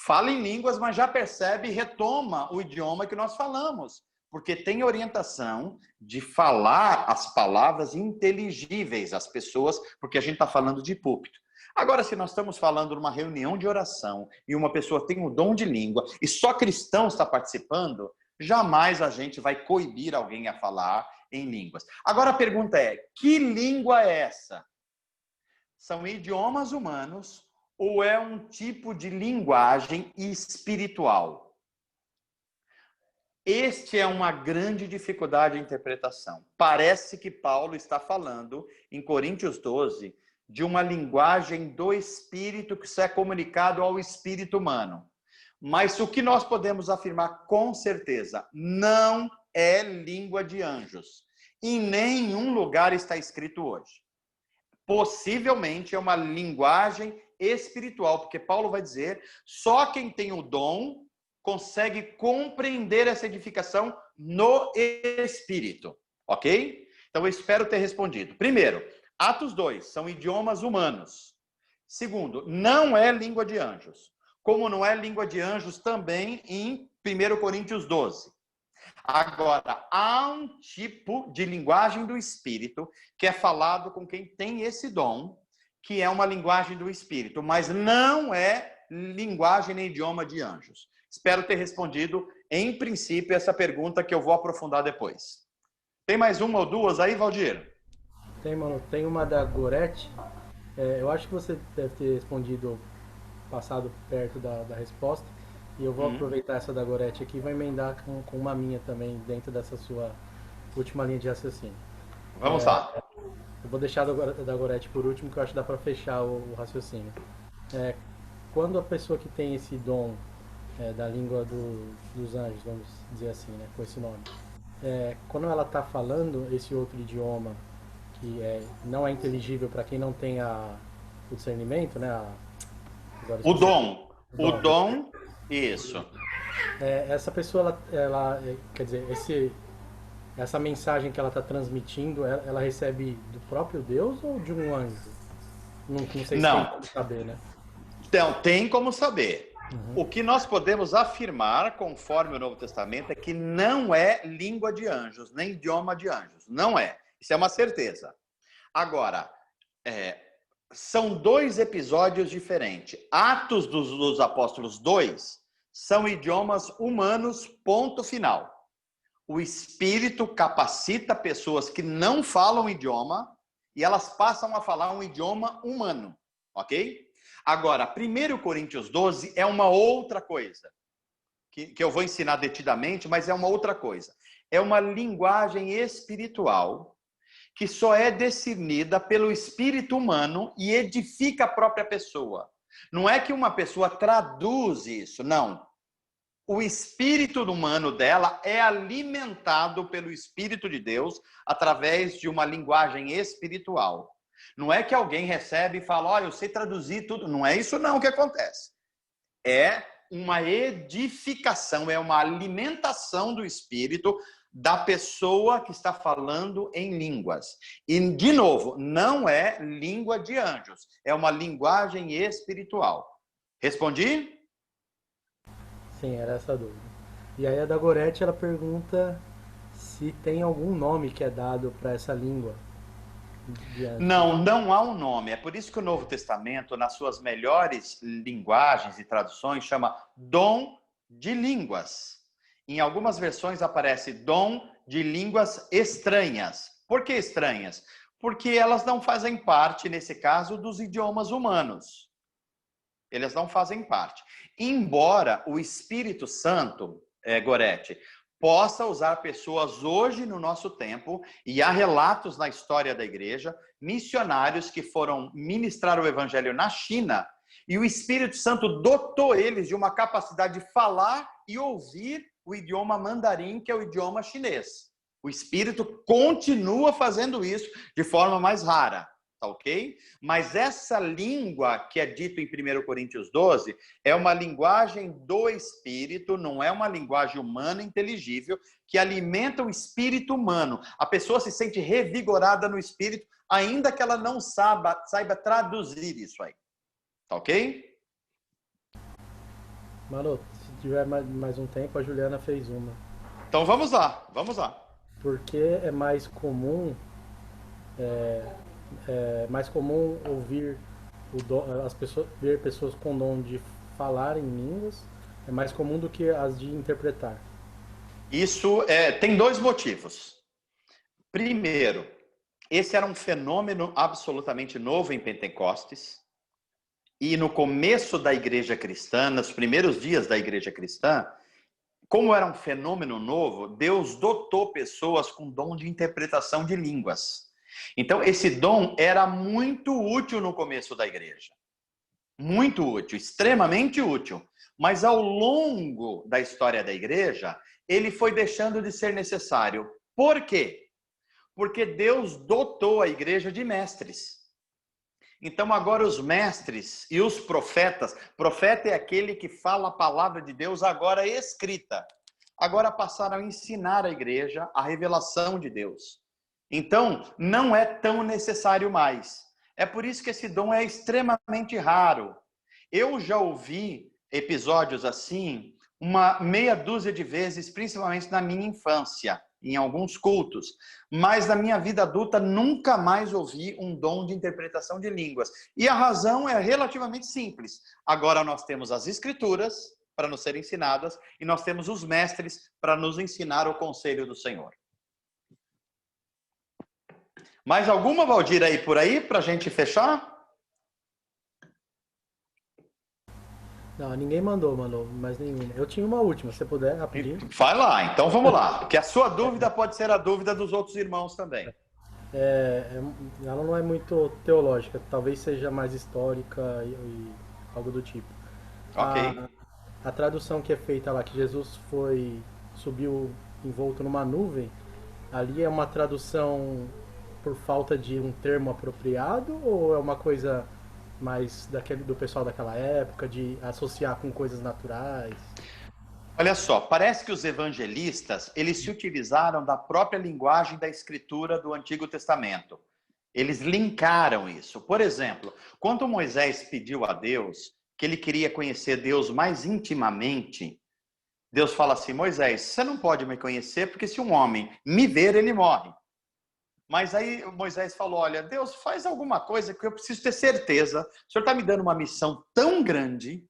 fala em línguas, mas já percebe e retoma o idioma que nós falamos. Porque tem orientação de falar as palavras inteligíveis às pessoas, porque a gente está falando de púlpito. Agora, se nós estamos falando numa reunião de oração e uma pessoa tem o dom de língua e só cristão está participando, jamais a gente vai coibir alguém a falar em línguas. Agora a pergunta é, que língua é essa? São idiomas humanos ou é um tipo de linguagem espiritual? Este é uma grande dificuldade de interpretação. Parece que Paulo está falando, em Coríntios 12, de uma linguagem do espírito que isso é comunicado ao espírito humano. Mas o que nós podemos afirmar com certeza, não é língua de anjos. Em nenhum lugar está escrito hoje. Possivelmente é uma linguagem espiritual, porque Paulo vai dizer, só quem tem o dom consegue compreender essa edificação no espírito, ok? Então eu espero ter respondido. Primeiro, Atos 2, são idiomas humanos. Segundo, não é língua de anjos. Como não é língua de anjos também em 1 Coríntios 12. Agora, há um tipo de linguagem do Espírito que é falado com quem tem esse dom, que é uma linguagem do Espírito, mas não é linguagem nem idioma de anjos. Espero ter respondido, em princípio, essa pergunta que eu vou aprofundar depois. Tem mais uma ou duas aí, Valdir? Tem, mano. Tem uma da Gorete. Eu acho que você deve ter respondido, passado perto da resposta. E eu vou aproveitar essa da Gorete aqui e vou emendar com uma minha também, dentro dessa sua última linha de raciocínio. Vamos lá. Eu vou deixar da Gorete por último, que eu acho que dá para fechar o raciocínio. Quando a pessoa que tem esse dom da língua dos anjos, vamos dizer assim, né, com esse nome, quando ela está falando esse outro idioma, que não é inteligível para quem não tem o discernimento, né? O dom, isso. Essa pessoa, ela quer dizer, essa mensagem que ela está transmitindo, ela recebe do próprio Deus ou de um anjo? Não sei se tem como saber, né? Então, tem como saber. O que nós podemos afirmar, conforme o Novo Testamento, é que não é língua de anjos, nem idioma de anjos. Não é. Isso é uma certeza. Agora, são 2 episódios diferentes. Atos dos Apóstolos 2 são idiomas humanos, ponto final. O Espírito capacita pessoas que não falam idioma e elas passam a falar um idioma humano, ok? Agora, 1 Coríntios 12 é uma outra coisa, que eu vou ensinar detidamente, mas é uma outra coisa. É uma linguagem espiritual que só é discernida pelo espírito humano e edifica a própria pessoa. Não é que uma pessoa traduz isso, não. O espírito humano dela é alimentado pelo Espírito de Deus através de uma linguagem espiritual. Não é que alguém recebe e fala, olha, eu sei traduzir tudo. Não é isso não que acontece. É uma edificação, é uma alimentação do espírito da pessoa que está falando em línguas. E, de novo, não é língua de anjos, é uma linguagem espiritual. Respondi? Sim, era essa a dúvida. E aí a da Gorete, ela pergunta se tem algum nome que é dado para essa língua. Não há um nome. É por isso que o Novo Testamento, nas suas melhores linguagens e traduções, chama dom de línguas. Em algumas versões aparece dom de línguas estranhas. Por que estranhas? Porque elas não fazem parte, nesse caso, dos idiomas humanos. Eles não fazem parte. Embora o Espírito Santo, Gorete, possa usar pessoas hoje no nosso tempo, e há relatos na história da igreja, missionários que foram ministrar o evangelho na China, e o Espírito Santo dotou eles de uma capacidade de falar e ouvir o idioma mandarim, que é o idioma chinês. O Espírito continua fazendo isso de forma mais rara. Tá ok? Mas essa língua que é dito em 1 Coríntios 12 é uma linguagem do Espírito, não é uma linguagem humana inteligível que alimenta o espírito humano. A pessoa se sente revigorada no espírito, ainda que ela não saiba traduzir isso aí. Tá ok? Mano, se tiver mais um tempo, a Juliana fez uma. Então vamos lá, vamos lá. Porque é mais comum... É mais comum ouvir ver pessoas com dom de falar em línguas, é mais comum do que as de interpretar. Isso tem 2 motivos. Primeiro, esse era um fenômeno absolutamente novo em Pentecostes, e no começo da igreja cristã, nos primeiros dias da igreja cristã, como era um fenômeno novo, Deus dotou pessoas com dom de interpretação de línguas. Então, esse dom era muito útil no começo da igreja. Muito útil, extremamente útil. Mas ao longo da história da igreja, ele foi deixando de ser necessário. Por quê? Porque Deus dotou a igreja de mestres. Então, agora os mestres e os profetas, profeta é aquele que fala a palavra de Deus agora escrita. Agora passaram a ensinar a igreja a revelação de Deus. Então, não é tão necessário mais. É por isso que esse dom é extremamente raro. Eu já ouvi episódios assim, uma meia dúzia de vezes, principalmente na minha infância, em alguns cultos. Mas na minha vida adulta, nunca mais ouvi um dom de interpretação de línguas. E a razão é relativamente simples. Agora nós temos as escrituras para nos serem ensinadas e nós temos os mestres para nos ensinar o conselho do Senhor. Mais alguma, Valdir, aí por aí, para a gente fechar? Não, ninguém mandou mais nenhuma. Eu tinha uma última, se puder, rapidinho. Vai lá, então vamos lá. Porque a sua dúvida pode ser a dúvida dos outros irmãos também. Ela não é muito teológica, talvez seja mais histórica e algo do tipo. Ok. A tradução que é feita lá, que Jesus subiu envolto numa nuvem, ali é uma tradução por falta de um termo apropriado, ou é uma coisa mais do pessoal daquela época, de associar com coisas naturais? Olha só, parece que os evangelistas, eles se utilizaram da própria linguagem da escritura do Antigo Testamento. Eles linkaram isso. Por exemplo, quando Moisés pediu a Deus que ele queria conhecer Deus mais intimamente, Deus fala assim: Moisés, você não pode me conhecer porque se um homem me ver, ele morre. Mas aí Moisés falou, olha, Deus, faz alguma coisa que eu preciso ter certeza. O Senhor está me dando uma missão tão grande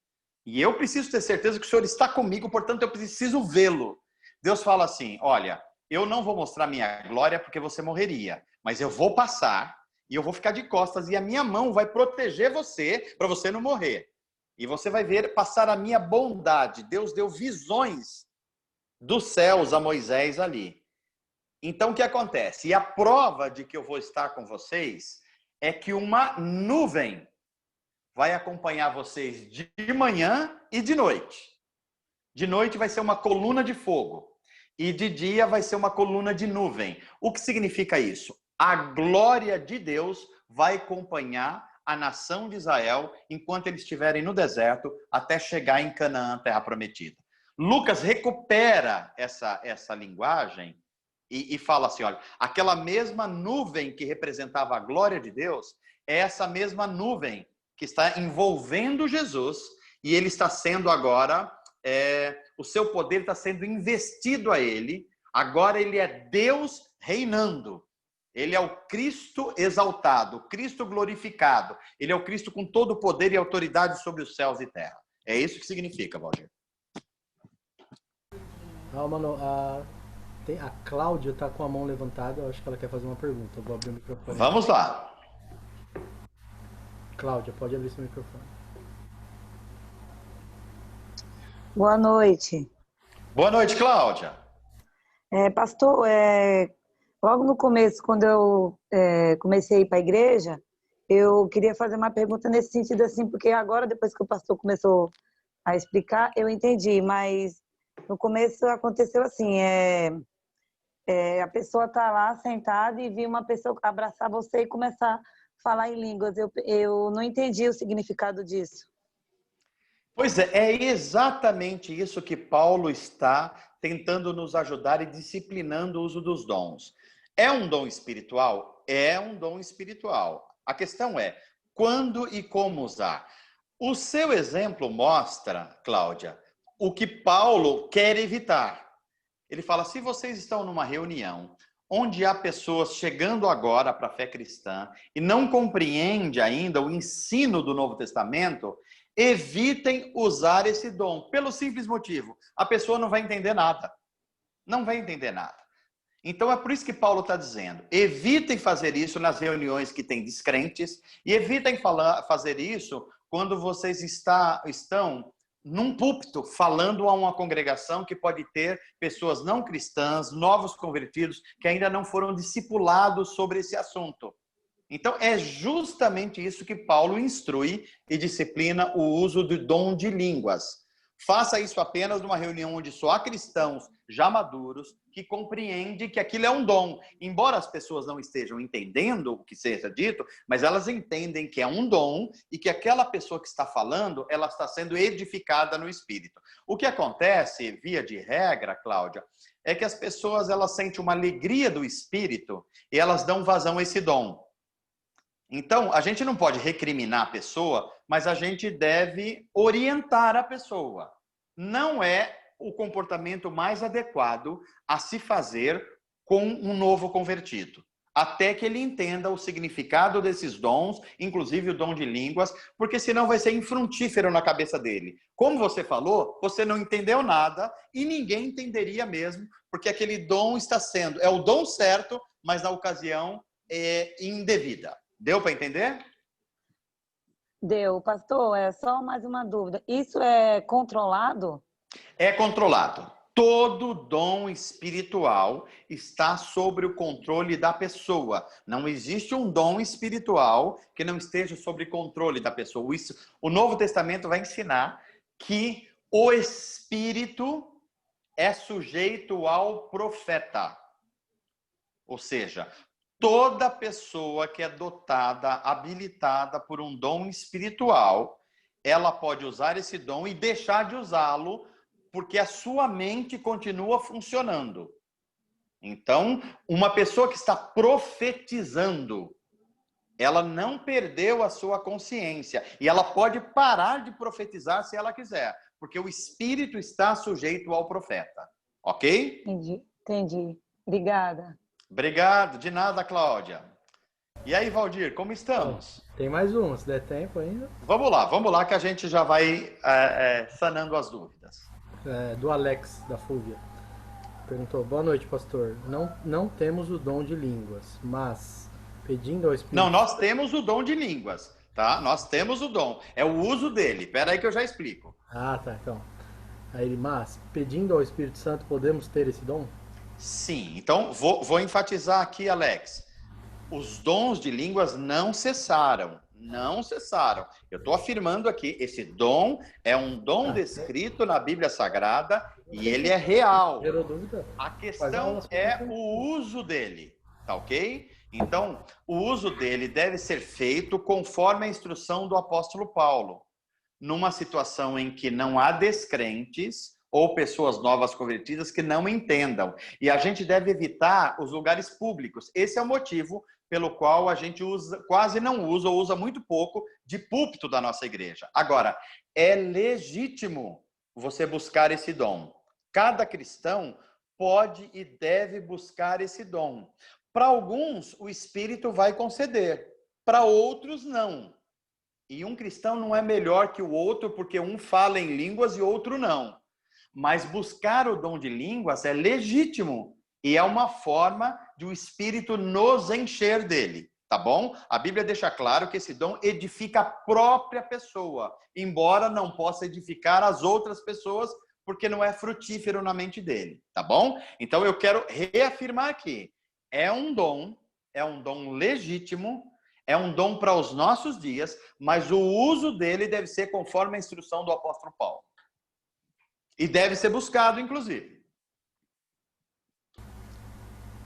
e eu preciso ter certeza que o Senhor está comigo, portanto eu preciso vê-lo. Deus fala assim, olha, eu não vou mostrar minha glória porque você morreria, mas eu vou passar e eu vou ficar de costas e a minha mão vai proteger você para você não morrer. E você vai ver passar a minha bondade. Deus deu visões dos céus a Moisés ali. Então, o que acontece? E a prova de que eu vou estar com vocês é que uma nuvem vai acompanhar vocês de manhã e de noite. De noite vai ser uma coluna de fogo. E de dia vai ser uma coluna de nuvem. O que significa isso? A glória de Deus vai acompanhar a nação de Israel enquanto eles estiverem no deserto até chegar em Canaã, terra prometida. Lucas recupera essa linguagem e fala assim, olha, aquela mesma nuvem que representava a glória de Deus é essa mesma nuvem que está envolvendo Jesus e ele está sendo agora, o seu poder está sendo investido a ele, agora ele é Deus reinando. Ele é o Cristo exaltado, o Cristo glorificado. Ele é o Cristo com todo o poder e autoridade sobre os céus e terra. É isso que significa, Valdir. Mano, a Cláudia tá com a mão levantada, eu acho que ela quer fazer uma pergunta. Eu vou abrir o microfone. Vamos lá. Cláudia, pode abrir seu microfone. Boa noite. Boa noite, Cláudia. Pastor, logo no começo, quando eu comecei a ir para a igreja, eu queria fazer uma pergunta nesse sentido, assim, porque agora, depois que o pastor começou a explicar, eu entendi, mas no começo aconteceu assim, a pessoa tá lá sentada e vi uma pessoa abraçar você e começar a falar em línguas. Eu não entendi o significado disso. Pois é exatamente isso que Paulo está tentando nos ajudar e disciplinando o uso dos dons. É um dom espiritual? É um dom espiritual. A questão é, quando e como usar? O seu exemplo mostra, Cláudia, o que Paulo quer evitar. Ele fala, se vocês estão numa reunião onde há pessoas chegando agora para a fé cristã e não compreende ainda o ensino do Novo Testamento, evitem usar esse dom, pelo simples motivo, a pessoa não vai entender nada. Não vai entender nada. Então é por isso que Paulo está dizendo, evitem fazer isso nas reuniões que tem descrentes e evitem fazer isso quando vocês estão num púlpito falando a uma congregação que pode ter pessoas não cristãs, novos convertidos, que ainda não foram discipulados sobre esse assunto. Então, é justamente isso que Paulo instrui e disciplina o uso do dom de línguas. Faça isso apenas numa reunião onde só há cristãos já maduros que compreendem que aquilo é um dom. Embora as pessoas não estejam entendendo o que seja dito, mas elas entendem que é um dom e que aquela pessoa que está falando, ela está sendo edificada no Espírito. O que acontece, via de regra, Cláudia, é que as pessoas elas sentem uma alegria do Espírito e elas dão vazão a esse dom. Então, a gente não pode recriminar a pessoa, mas a gente deve orientar a pessoa. Não é o comportamento mais adequado a se fazer com um novo convertido, até que ele entenda o significado desses dons, inclusive o dom de línguas, porque senão vai ser infrutífero na cabeça dele. Como você falou, você não entendeu nada e ninguém entenderia mesmo, porque aquele dom está sendo, é o dom certo, mas na ocasião indevida. Deu para entender? Deu. Pastor, só mais uma dúvida. Isso é controlado? É controlado. Todo dom espiritual está sobre o controle da pessoa. Não existe um dom espiritual que não esteja sob controle da pessoa. O Novo Testamento vai ensinar que o Espírito é sujeito ao profeta. Ou seja, toda pessoa que é dotada, habilitada por um dom espiritual, ela pode usar esse dom e deixar de usá-lo, porque a sua mente continua funcionando. Então, uma pessoa que está profetizando, ela não perdeu a sua consciência. E ela pode parar de profetizar se ela quiser, porque o espírito está sujeito ao profeta. Ok? Entendi. Obrigada. Obrigado, de nada, Cláudia. E aí, Valdir, como estamos? Tem mais uma, se der tempo ainda. Vamos lá que a gente já vai sanando as dúvidas. Do Alex, da Fúvia. Perguntou, boa noite, pastor. Não temos o dom de línguas, mas pedindo ao Espírito... Não, nós temos o dom de línguas, tá? Nós temos o dom. É o uso dele. Espera aí que eu já explico. Ah, tá, então. Aí ele, mas pedindo ao Espírito Santo, podemos ter esse dom? Sim, então vou enfatizar aqui, Alex. Os dons de línguas não cessaram. Não cessaram. Eu estou afirmando aqui, esse dom é um dom descrito na Bíblia Sagrada e ele é real. Gerou dúvida? A questão é o uso dele, tá ok? Então, o uso dele deve ser feito conforme a instrução do apóstolo Paulo. Numa situação em que não há descrentes ou pessoas novas convertidas que não entendam. E a gente deve evitar os lugares públicos. Esse é o motivo pelo qual a gente quase não usa, ou usa muito pouco, de púlpito da nossa igreja. Agora, é legítimo você buscar esse dom. Cada cristão pode e deve buscar esse dom. Para alguns, o Espírito vai conceder. Para outros, não. E um cristão não é melhor que o outro porque um fala em línguas e outro não. Mas buscar o dom de línguas é legítimo e é uma forma de o Espírito nos encher dele, tá bom? A Bíblia deixa claro que esse dom edifica a própria pessoa, embora não possa edificar as outras pessoas, porque não é frutífero na mente dele, tá bom? Então eu quero reafirmar aqui, é um dom legítimo, é um dom para os nossos dias, mas o uso dele deve ser conforme a instrução do apóstolo Paulo. E deve ser buscado, inclusive.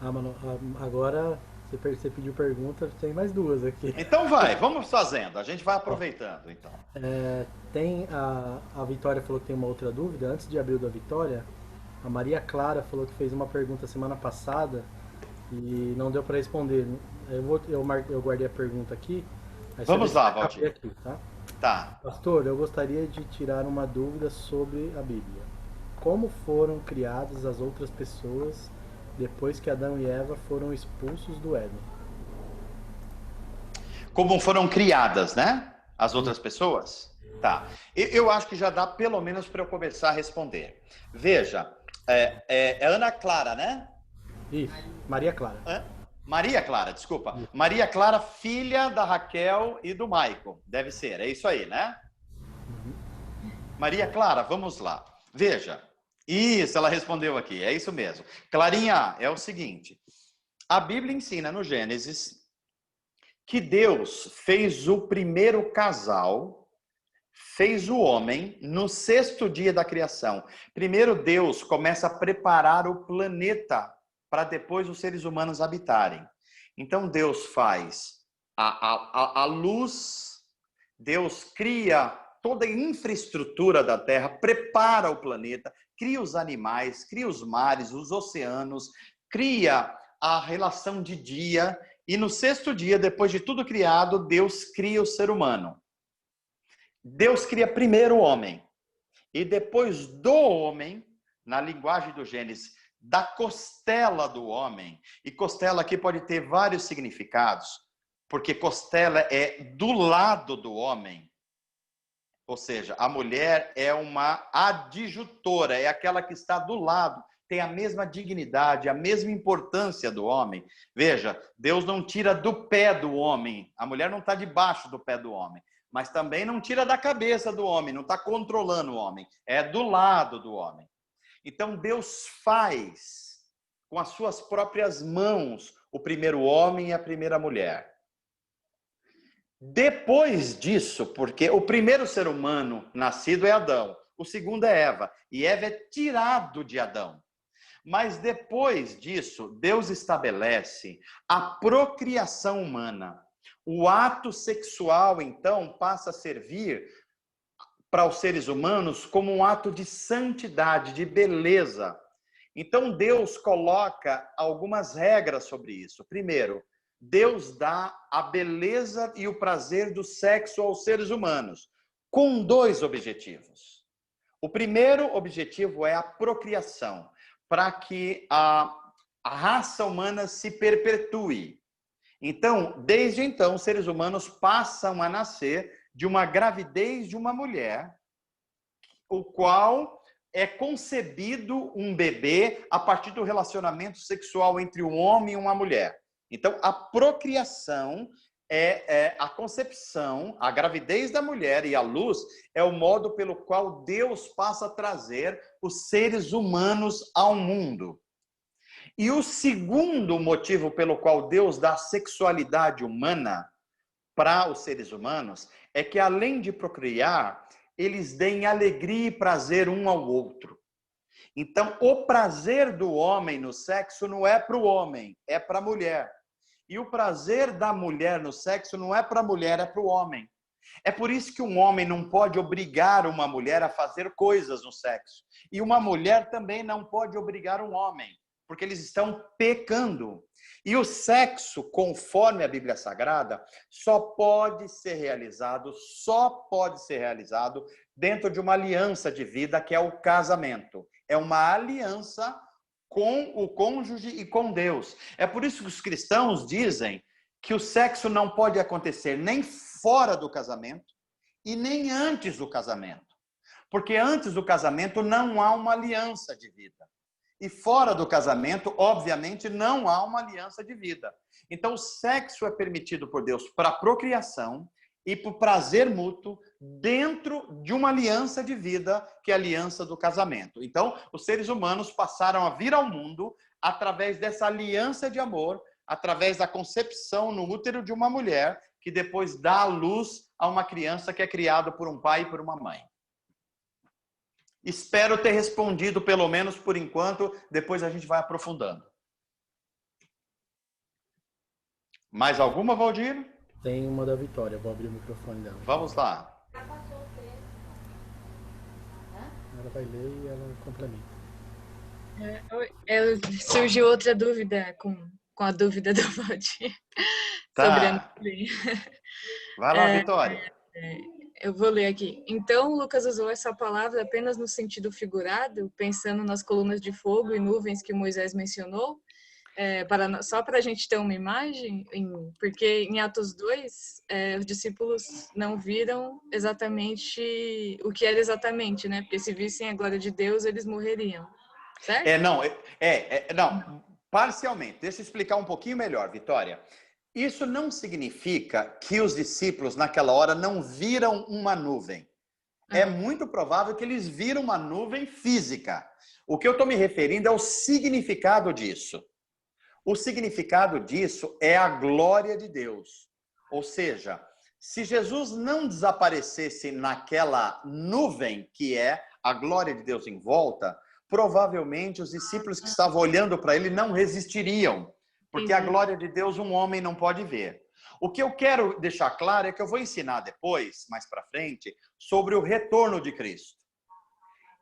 Mano, agora você pediu pergunta, tem mais duas aqui. Então vamos fazendo, a gente vai aproveitando, então. Tem a Vitória falou que tem uma outra dúvida. Antes de abrir o da Vitória, a Maria Clara falou que fez uma pergunta semana passada e não deu para responder. Eu guardei a pergunta aqui. Vamos lá, Valdir. Aqui, tá? Tá. Pastor, eu gostaria de tirar uma dúvida sobre a Bíblia. Como foram criadas as outras pessoas depois que Adão e Eva foram expulsos do Éden? Como foram criadas, né? As outras pessoas? Tá. Eu acho que já dá pelo menos para eu começar a responder. Veja, é Ana Clara, né? Isso, Maria Clara. Maria Clara, desculpa. Maria Clara, filha da Raquel e do Michael. Deve ser, é isso aí, né? Maria Clara, vamos lá. Veja. Isso, ela respondeu aqui, é isso mesmo. Clarinha, é o seguinte. A Bíblia ensina no Gênesis que Deus fez o primeiro casal, fez o homem no 6º dia da criação. Primeiro Deus começa a preparar o planeta para depois os seres humanos habitarem. Então Deus faz a luz, Deus cria toda a infraestrutura da Terra, prepara o planeta, cria os animais, cria os mares, os oceanos, cria a relação de dia, e no 6º dia, depois de tudo criado, Deus cria o ser humano. Deus cria primeiro o homem, e depois do homem, na linguagem do Gênesis, da costela do homem, e costela aqui pode ter vários significados, porque costela é do lado do homem, ou seja, a mulher é uma adjutora, é aquela que está do lado, tem a mesma dignidade, a mesma importância do homem. Veja, Deus não tira do pé do homem, a mulher não está debaixo do pé do homem, mas também não tira da cabeça do homem, não está controlando o homem, é do lado do homem. Então Deus faz com as suas próprias mãos o primeiro homem e a primeira mulher. Depois disso, porque o primeiro ser humano nascido é Adão, o segundo é Eva, e Eva é tirado de Adão. Mas depois disso, Deus estabelece a procriação humana. O ato sexual, então, passa a servir para os seres humanos como um ato de santidade, de beleza. Então, Deus coloca algumas regras sobre isso. Primeiro, Deus dá a beleza e o prazer do sexo aos seres humanos, com 2 objetivos. O primeiro objetivo é a procriação, para que a raça humana se perpetue. Então, desde então, os seres humanos passam a nascer de uma gravidez de uma mulher, o qual é concebido um bebê a partir do relacionamento sexual entre um homem e uma mulher. Então, a procriação é a concepção, a gravidez da mulher e a luz é o modo pelo qual Deus passa a trazer os seres humanos ao mundo. E o segundo motivo pelo qual Deus dá sexualidade humana para os seres humanos é que, além de procriar, eles deem alegria e prazer um ao outro. Então, o prazer do homem no sexo não é para o homem, é para a mulher. E o prazer da mulher no sexo não é para a mulher, é para o homem. É por isso que um homem não pode obrigar uma mulher a fazer coisas no sexo. E uma mulher também não pode obrigar um homem, porque eles estão pecando. E o sexo, conforme a Bíblia Sagrada, só pode ser realizado dentro de uma aliança de vida, que é o casamento. É uma aliança com o cônjuge e com Deus. É por isso que os cristãos dizem que o sexo não pode acontecer nem fora do casamento e nem antes do casamento. Porque antes do casamento não há uma aliança de vida. E fora do casamento, obviamente, não há uma aliança de vida. Então, o sexo é permitido por Deus para a procriação e para o prazer mútuo dentro de uma aliança de vida, que é a aliança do casamento. Então, os seres humanos passaram a vir ao mundo através dessa aliança de amor, através da concepção no útero de uma mulher, que depois dá à luz a uma criança que é criada por um pai e por uma mãe. Espero ter respondido, pelo menos por enquanto, depois a gente vai aprofundando. Mais alguma, Valdir? Tem uma da Vitória, vou abrir o microfone dela. Vamos lá. Ela vai ler e ela complementa. Surgiu outra dúvida com a dúvida do Valdir. Sobre a nuvem. Vai lá, Vitória. Eu vou ler aqui. Então, Lucas usou essa palavra apenas no sentido figurado, pensando nas colunas de fogo e nuvens que Moisés mencionou, só para a gente ter uma imagem, porque em Atos 2, os discípulos não viram exatamente o que era exatamente, né? Porque se vissem a glória de Deus, eles morreriam. Certo? Não, parcialmente. Deixa eu explicar um pouquinho melhor, Vitória. Isso não significa que os discípulos, naquela hora, não viram uma nuvem. É muito provável que eles viram uma nuvem física. O que eu estou me referindo é o significado disso. O significado disso é a glória de Deus. Ou seja, se Jesus não desaparecesse naquela nuvem, que é a glória de Deus em volta, provavelmente os discípulos que estavam olhando para ele não resistiriam. Porque a glória de Deus um homem não pode ver. O que eu quero deixar claro é que eu vou ensinar depois, mais para frente, sobre o retorno de Cristo.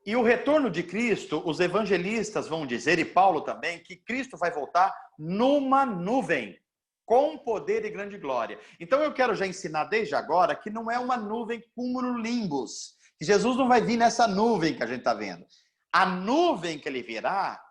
E o retorno de Cristo, os evangelistas vão dizer, e Paulo também, que Cristo vai voltar numa nuvem, com poder e grande glória. Então eu quero já ensinar desde agora que não é uma nuvem cumulonimbus. Que Jesus não vai vir nessa nuvem que a gente está vendo. A nuvem que ele virá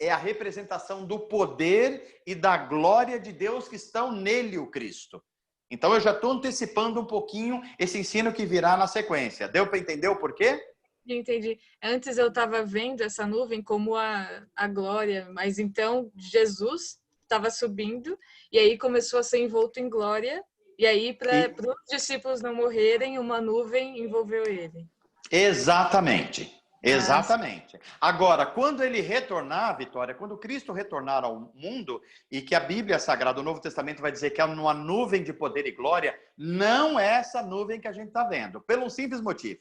é a representação do poder e da glória de Deus que estão nele, o Cristo. Então eu já estou antecipando um pouquinho esse ensino que virá na sequência. Deu para entender o porquê? Entendi. Antes eu estava vendo essa nuvem como a glória, mas então Jesus estava subindo e aí começou a ser envolto em glória e aí para os discípulos não morrerem, uma nuvem envolveu ele. Exatamente. Exatamente. Agora, quando ele retornar, Vitória, quando Cristo retornar ao mundo, e que a Bíblia Sagrada, o Novo Testamento vai dizer que é uma nuvem de poder e glória, não é essa nuvem que a gente está vendo, pelo simples motivo.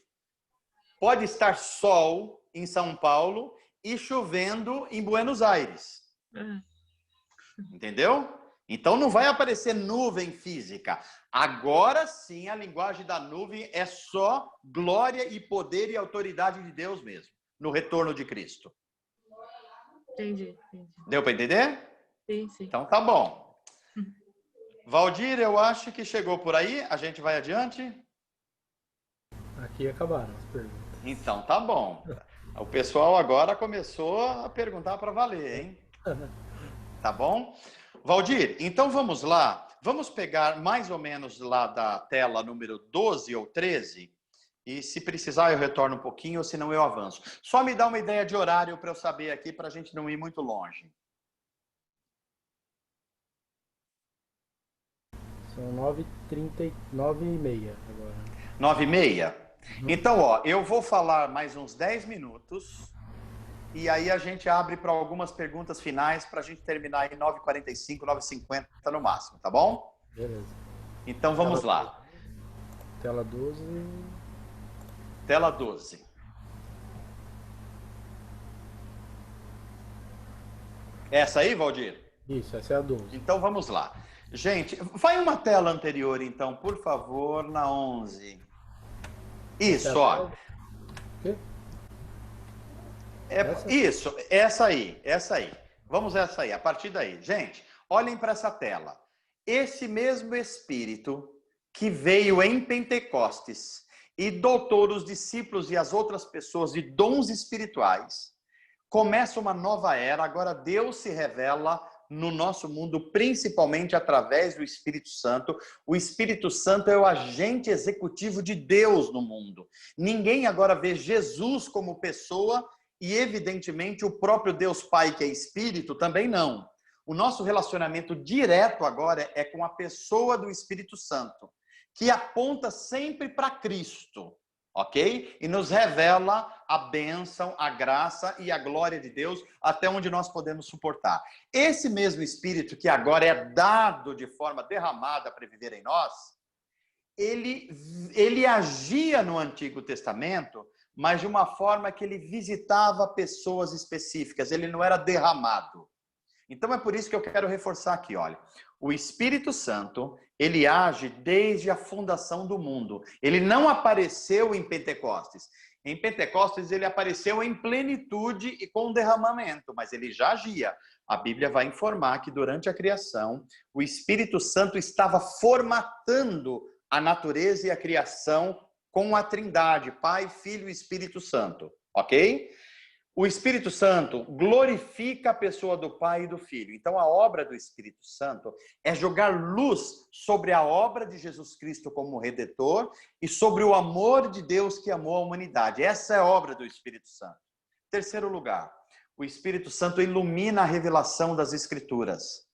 Pode estar sol em São Paulo e chovendo em Buenos Aires. Entendeu? Então não vai aparecer nuvem física. Agora sim, a linguagem da nuvem é só glória e poder e autoridade de Deus mesmo, no retorno de Cristo. Entendi. Deu para entender? Sim. Então tá bom. Valdir, eu acho que chegou por aí. A gente vai adiante? Aqui acabaram as perguntas. Então tá bom. O pessoal agora começou a perguntar para valer, hein? Tá bom? Valdir, então vamos lá. Vamos pegar mais ou menos lá da tela número 12 ou 13. E se precisar eu retorno um pouquinho, ou senão eu avanço. Só me dá uma ideia de horário para eu saber aqui, para a gente não ir muito longe. São 9h30, 9h30 agora. 9h30? Então, ó, eu vou falar mais uns 10 minutos e aí a gente abre para algumas perguntas finais para a gente terminar em 9h45, 9h50 no máximo, tá bom? Beleza. Então vamos lá. Tela 12. Tela 12. Essa aí, Valdir? Isso, essa é a 12. Então vamos lá. Gente, vai uma tela anterior então, por favor, na 11. Isso, ó. Isso, essa aí. Vamos essa aí, a partir daí. Gente, olhem para essa tela. Esse mesmo Espírito que veio em Pentecostes e doutor os discípulos e as outras pessoas de dons espirituais, começa uma nova era. Agora Deus se revela no nosso mundo, principalmente através do Espírito Santo. O Espírito Santo é o agente executivo de Deus no mundo. Ninguém agora vê Jesus como pessoa e, evidentemente, o próprio Deus Pai, que é Espírito, também não. O nosso relacionamento direto agora é com a pessoa do Espírito Santo, que aponta sempre para Cristo. Ok? E nos revela a bênção, a graça e a glória de Deus até onde nós podemos suportar. Esse mesmo Espírito que agora é dado de forma derramada para viver em nós, ele agia no Antigo Testamento, mas de uma forma que ele visitava pessoas específicas, ele não era derramado. Então é por isso que eu quero reforçar aqui, olha. O Espírito Santo, ele age desde a fundação do mundo. Ele não apareceu em Pentecostes. Em Pentecostes ele apareceu em plenitude e com derramamento, mas ele já agia. A Bíblia vai informar que durante a criação, o Espírito Santo estava formatando a natureza e a criação com a Trindade, Pai, Filho e Espírito Santo, ok? O Espírito Santo glorifica a pessoa do Pai e do Filho. Então, a obra do Espírito Santo é jogar luz sobre a obra de Jesus Cristo como Redentor e sobre o amor de Deus que amou a humanidade. Essa é a obra do Espírito Santo. Terceiro lugar, o Espírito Santo ilumina a revelação das Escrituras.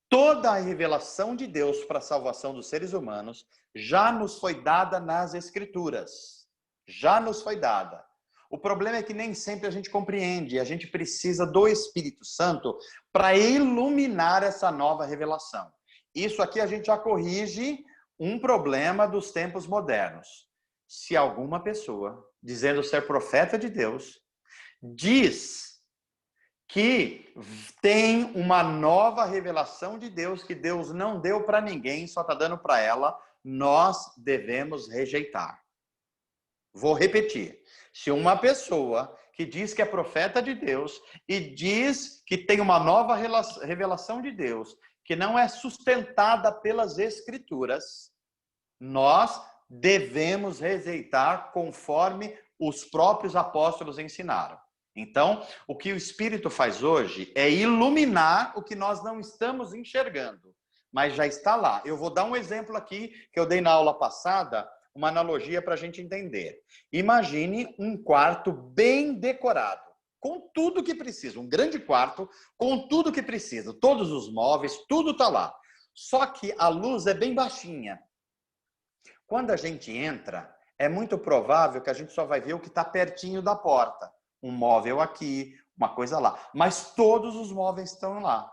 Toda a revelação de Deus para a salvação dos seres humanos já nos foi dada nas Escrituras. Já nos foi dada. O problema é que nem sempre a gente compreende. A gente precisa do Espírito Santo para iluminar essa nova revelação. Isso aqui a gente já corrige um problema dos tempos modernos. Se alguma pessoa, dizendo ser profeta de Deus, diz que tem uma nova revelação de Deus, que Deus não deu para ninguém, só está dando para ela, nós devemos rejeitar. Vou repetir. Se uma pessoa que diz que é profeta de Deus e diz que tem uma nova revelação de Deus, que não é sustentada pelas Escrituras, nós devemos rejeitar conforme os próprios apóstolos ensinaram. Então, o que o Espírito faz hoje é iluminar o que nós não estamos enxergando, mas já está lá. Eu vou dar um exemplo aqui que eu dei na aula passada, uma analogia para a gente entender. Imagine um quarto bem decorado, com tudo que precisa. Um grande quarto com tudo que precisa. Todos os móveis, tudo está lá. Só que a luz é bem baixinha. Quando a gente entra, é muito provável que a gente só vai ver o que está pertinho da porta. Um móvel aqui, uma coisa lá. Mas todos os móveis estão lá.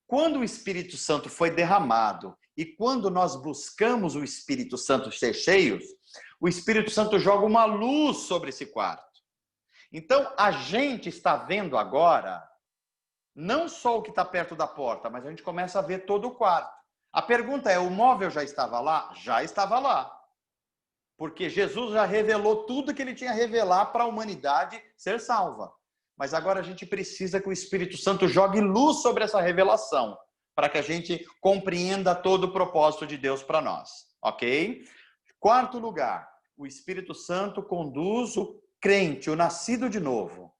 Quando o Espírito Santo foi derramado e quando nós buscamos o Espírito Santo ser cheios, o Espírito Santo joga uma luz sobre esse quarto. Então, a gente está vendo agora não só o que está perto da porta, mas a gente começa a ver todo o quarto. A pergunta é, o móvel já estava lá? Já estava lá. Porque Jesus já revelou tudo que ele tinha a revelar para a humanidade ser salva. Mas agora a gente precisa que o Espírito Santo jogue luz sobre essa revelação, para que a gente compreenda todo o propósito de Deus para nós, ok? Quarto lugar, o Espírito Santo conduz o crente, o nascido de novo.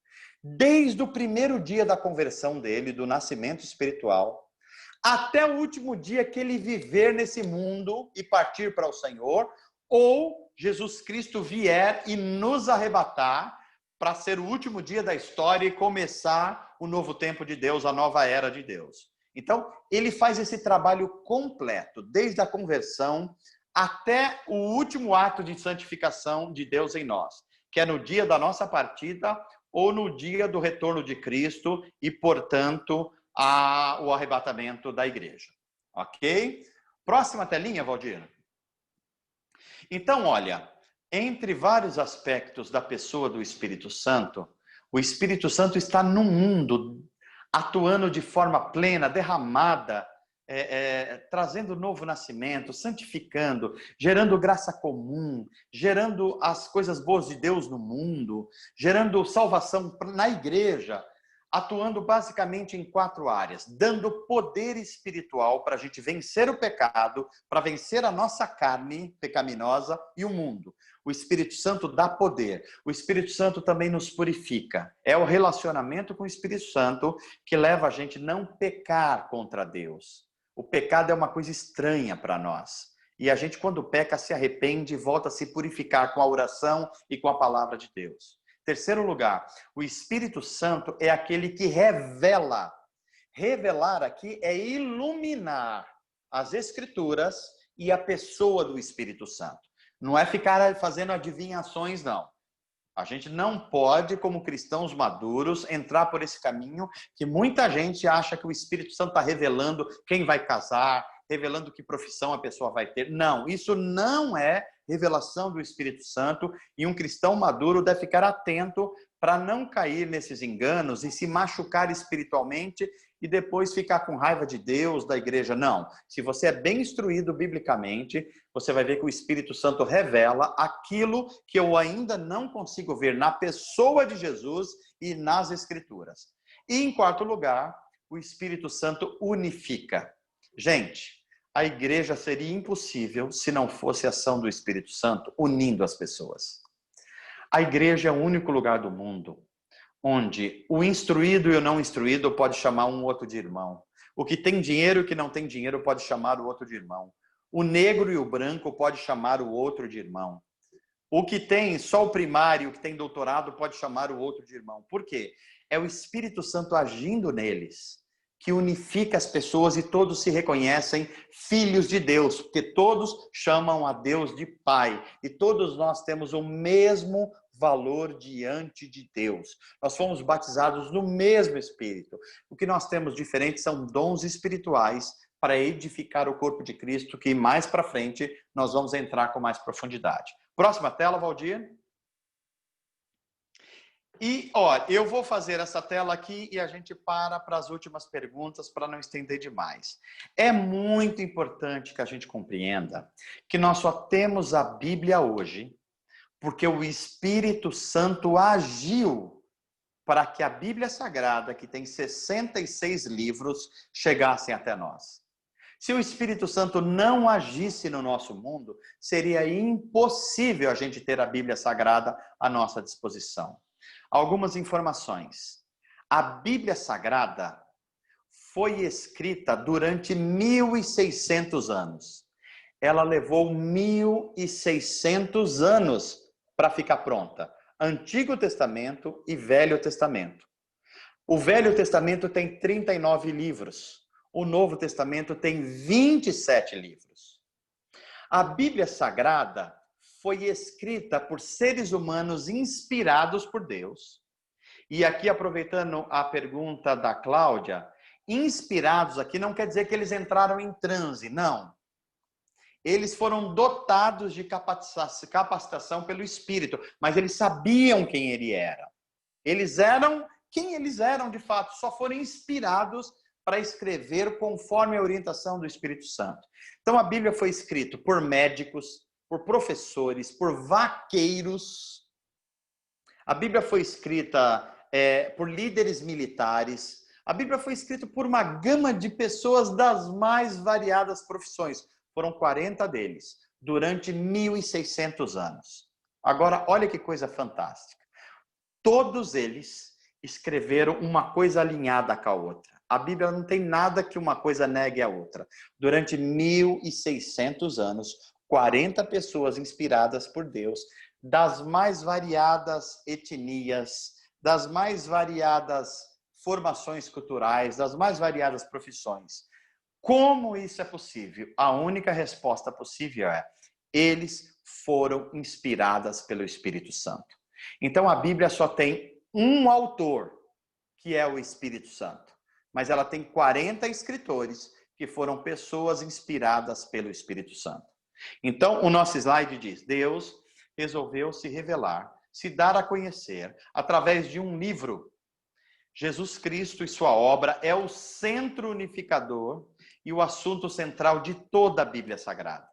desde o primeiro dia da conversão dele, do nascimento espiritual, até o último dia que ele viver nesse mundo e partir para o Senhor, ou Jesus Cristo vier e nos arrebatar para ser o último dia da história e começar o novo tempo de Deus, a nova era de Deus. Então, ele faz esse trabalho completo, desde a conversão até o último ato de santificação de Deus em nós, que é no dia da nossa partida ou no dia do retorno de Cristo e, portanto, o arrebatamento da igreja. Ok? Próxima telinha, Valdir. Então, olha, entre vários aspectos da pessoa do Espírito Santo, o Espírito Santo está no mundo, atuando de forma plena, derramada, trazendo novo nascimento, santificando, gerando graça comum, gerando as coisas boas de Deus no mundo, gerando salvação na igreja, atuando basicamente em 4 áreas, dando poder espiritual para a gente vencer o pecado, para vencer a nossa carne pecaminosa e o mundo. O Espírito Santo dá poder. O Espírito Santo também nos purifica. É o relacionamento com o Espírito Santo que leva a gente a não pecar contra Deus. O pecado é uma coisa estranha para nós. E a gente, quando peca, se arrepende e volta a se purificar com a oração e com a palavra de Deus. Terceiro lugar, o Espírito Santo é aquele que revela. Revelar aqui é iluminar as Escrituras e a pessoa do Espírito Santo. Não é ficar fazendo adivinhações, não. A gente não pode, como cristãos maduros, entrar por esse caminho que muita gente acha que o Espírito Santo está revelando quem vai casar, revelando que profissão a pessoa vai ter. Não, isso não é revelação do Espírito Santo e um cristão maduro deve ficar atento para não cair nesses enganos e se machucar espiritualmente e depois ficar com raiva de Deus, da igreja. Não, se você é bem instruído biblicamente, você vai ver que o Espírito Santo revela aquilo que eu ainda não consigo ver na pessoa de Jesus e nas Escrituras. E em quarto lugar, o Espírito Santo unifica. Gente, a igreja seria impossível se não fosse a ação do Espírito Santo unindo as pessoas. A igreja é o único lugar do mundo onde o instruído e o não instruído pode chamar um outro de irmão. O que tem dinheiro e o que não tem dinheiro pode chamar o outro de irmão. O negro e o branco pode chamar o outro de irmão. O que tem só o primário, o que tem doutorado, pode chamar o outro de irmão. Por quê? É o Espírito Santo agindo neles que unifica as pessoas e todos se reconhecem filhos de Deus, porque todos chamam a Deus de Pai e todos nós temos o mesmo valor diante de Deus. Nós fomos batizados no mesmo Espírito. O que nós temos diferente são dons espirituais para edificar o corpo de Cristo, que mais para frente nós vamos entrar com mais profundidade. Próxima tela, Valdir. E, ó, eu vou fazer essa tela aqui e a gente para as últimas perguntas para não estender demais. É muito importante que a gente compreenda que nós só temos a Bíblia hoje porque o Espírito Santo agiu para que a Bíblia Sagrada, que tem 66 livros, chegassem até nós. Se o Espírito Santo não agisse no nosso mundo, seria impossível a gente ter a Bíblia Sagrada à nossa disposição. Algumas informações. A Bíblia Sagrada foi escrita durante 1.600 anos. Ela levou 1.600 anos para ficar pronta. Antigo Testamento e Velho Testamento. O Velho Testamento tem 39 livros. O Novo Testamento tem 27 livros. A Bíblia Sagrada foi escrita por seres humanos inspirados por Deus. E aqui, aproveitando a pergunta da Cláudia, inspirados aqui não quer dizer que eles entraram em transe, não. Eles foram dotados de capacitação pelo Espírito, mas eles sabiam quem ele era. Eles eram quem eles eram de fato, só foram inspirados para escrever conforme a orientação do Espírito Santo. Então a Bíblia foi escrita por médicos, por professores, por vaqueiros. A Bíblia foi escrita por líderes militares. A Bíblia foi escrita por uma gama de pessoas das mais variadas profissões. Foram 40 deles, durante 1.600 anos. Agora, olha que coisa fantástica. Todos eles escreveram uma coisa alinhada com a outra. A Bíblia não tem nada que uma coisa negue a outra. Durante 1.600 anos, 40 pessoas inspiradas por Deus, das mais variadas etnias, das mais variadas formações culturais, das mais variadas profissões. Como isso é possível? A única resposta possível é: eles foram inspiradas pelo Espírito Santo. Então a Bíblia só tem um autor, que é o Espírito Santo. Mas ela tem 40 escritores que foram pessoas inspiradas pelo Espírito Santo. Então, o nosso slide diz: Deus resolveu se revelar, se dar a conhecer, através de um livro. Jesus Cristo e sua obra é o centro unificador e o assunto central de toda a Bíblia Sagrada.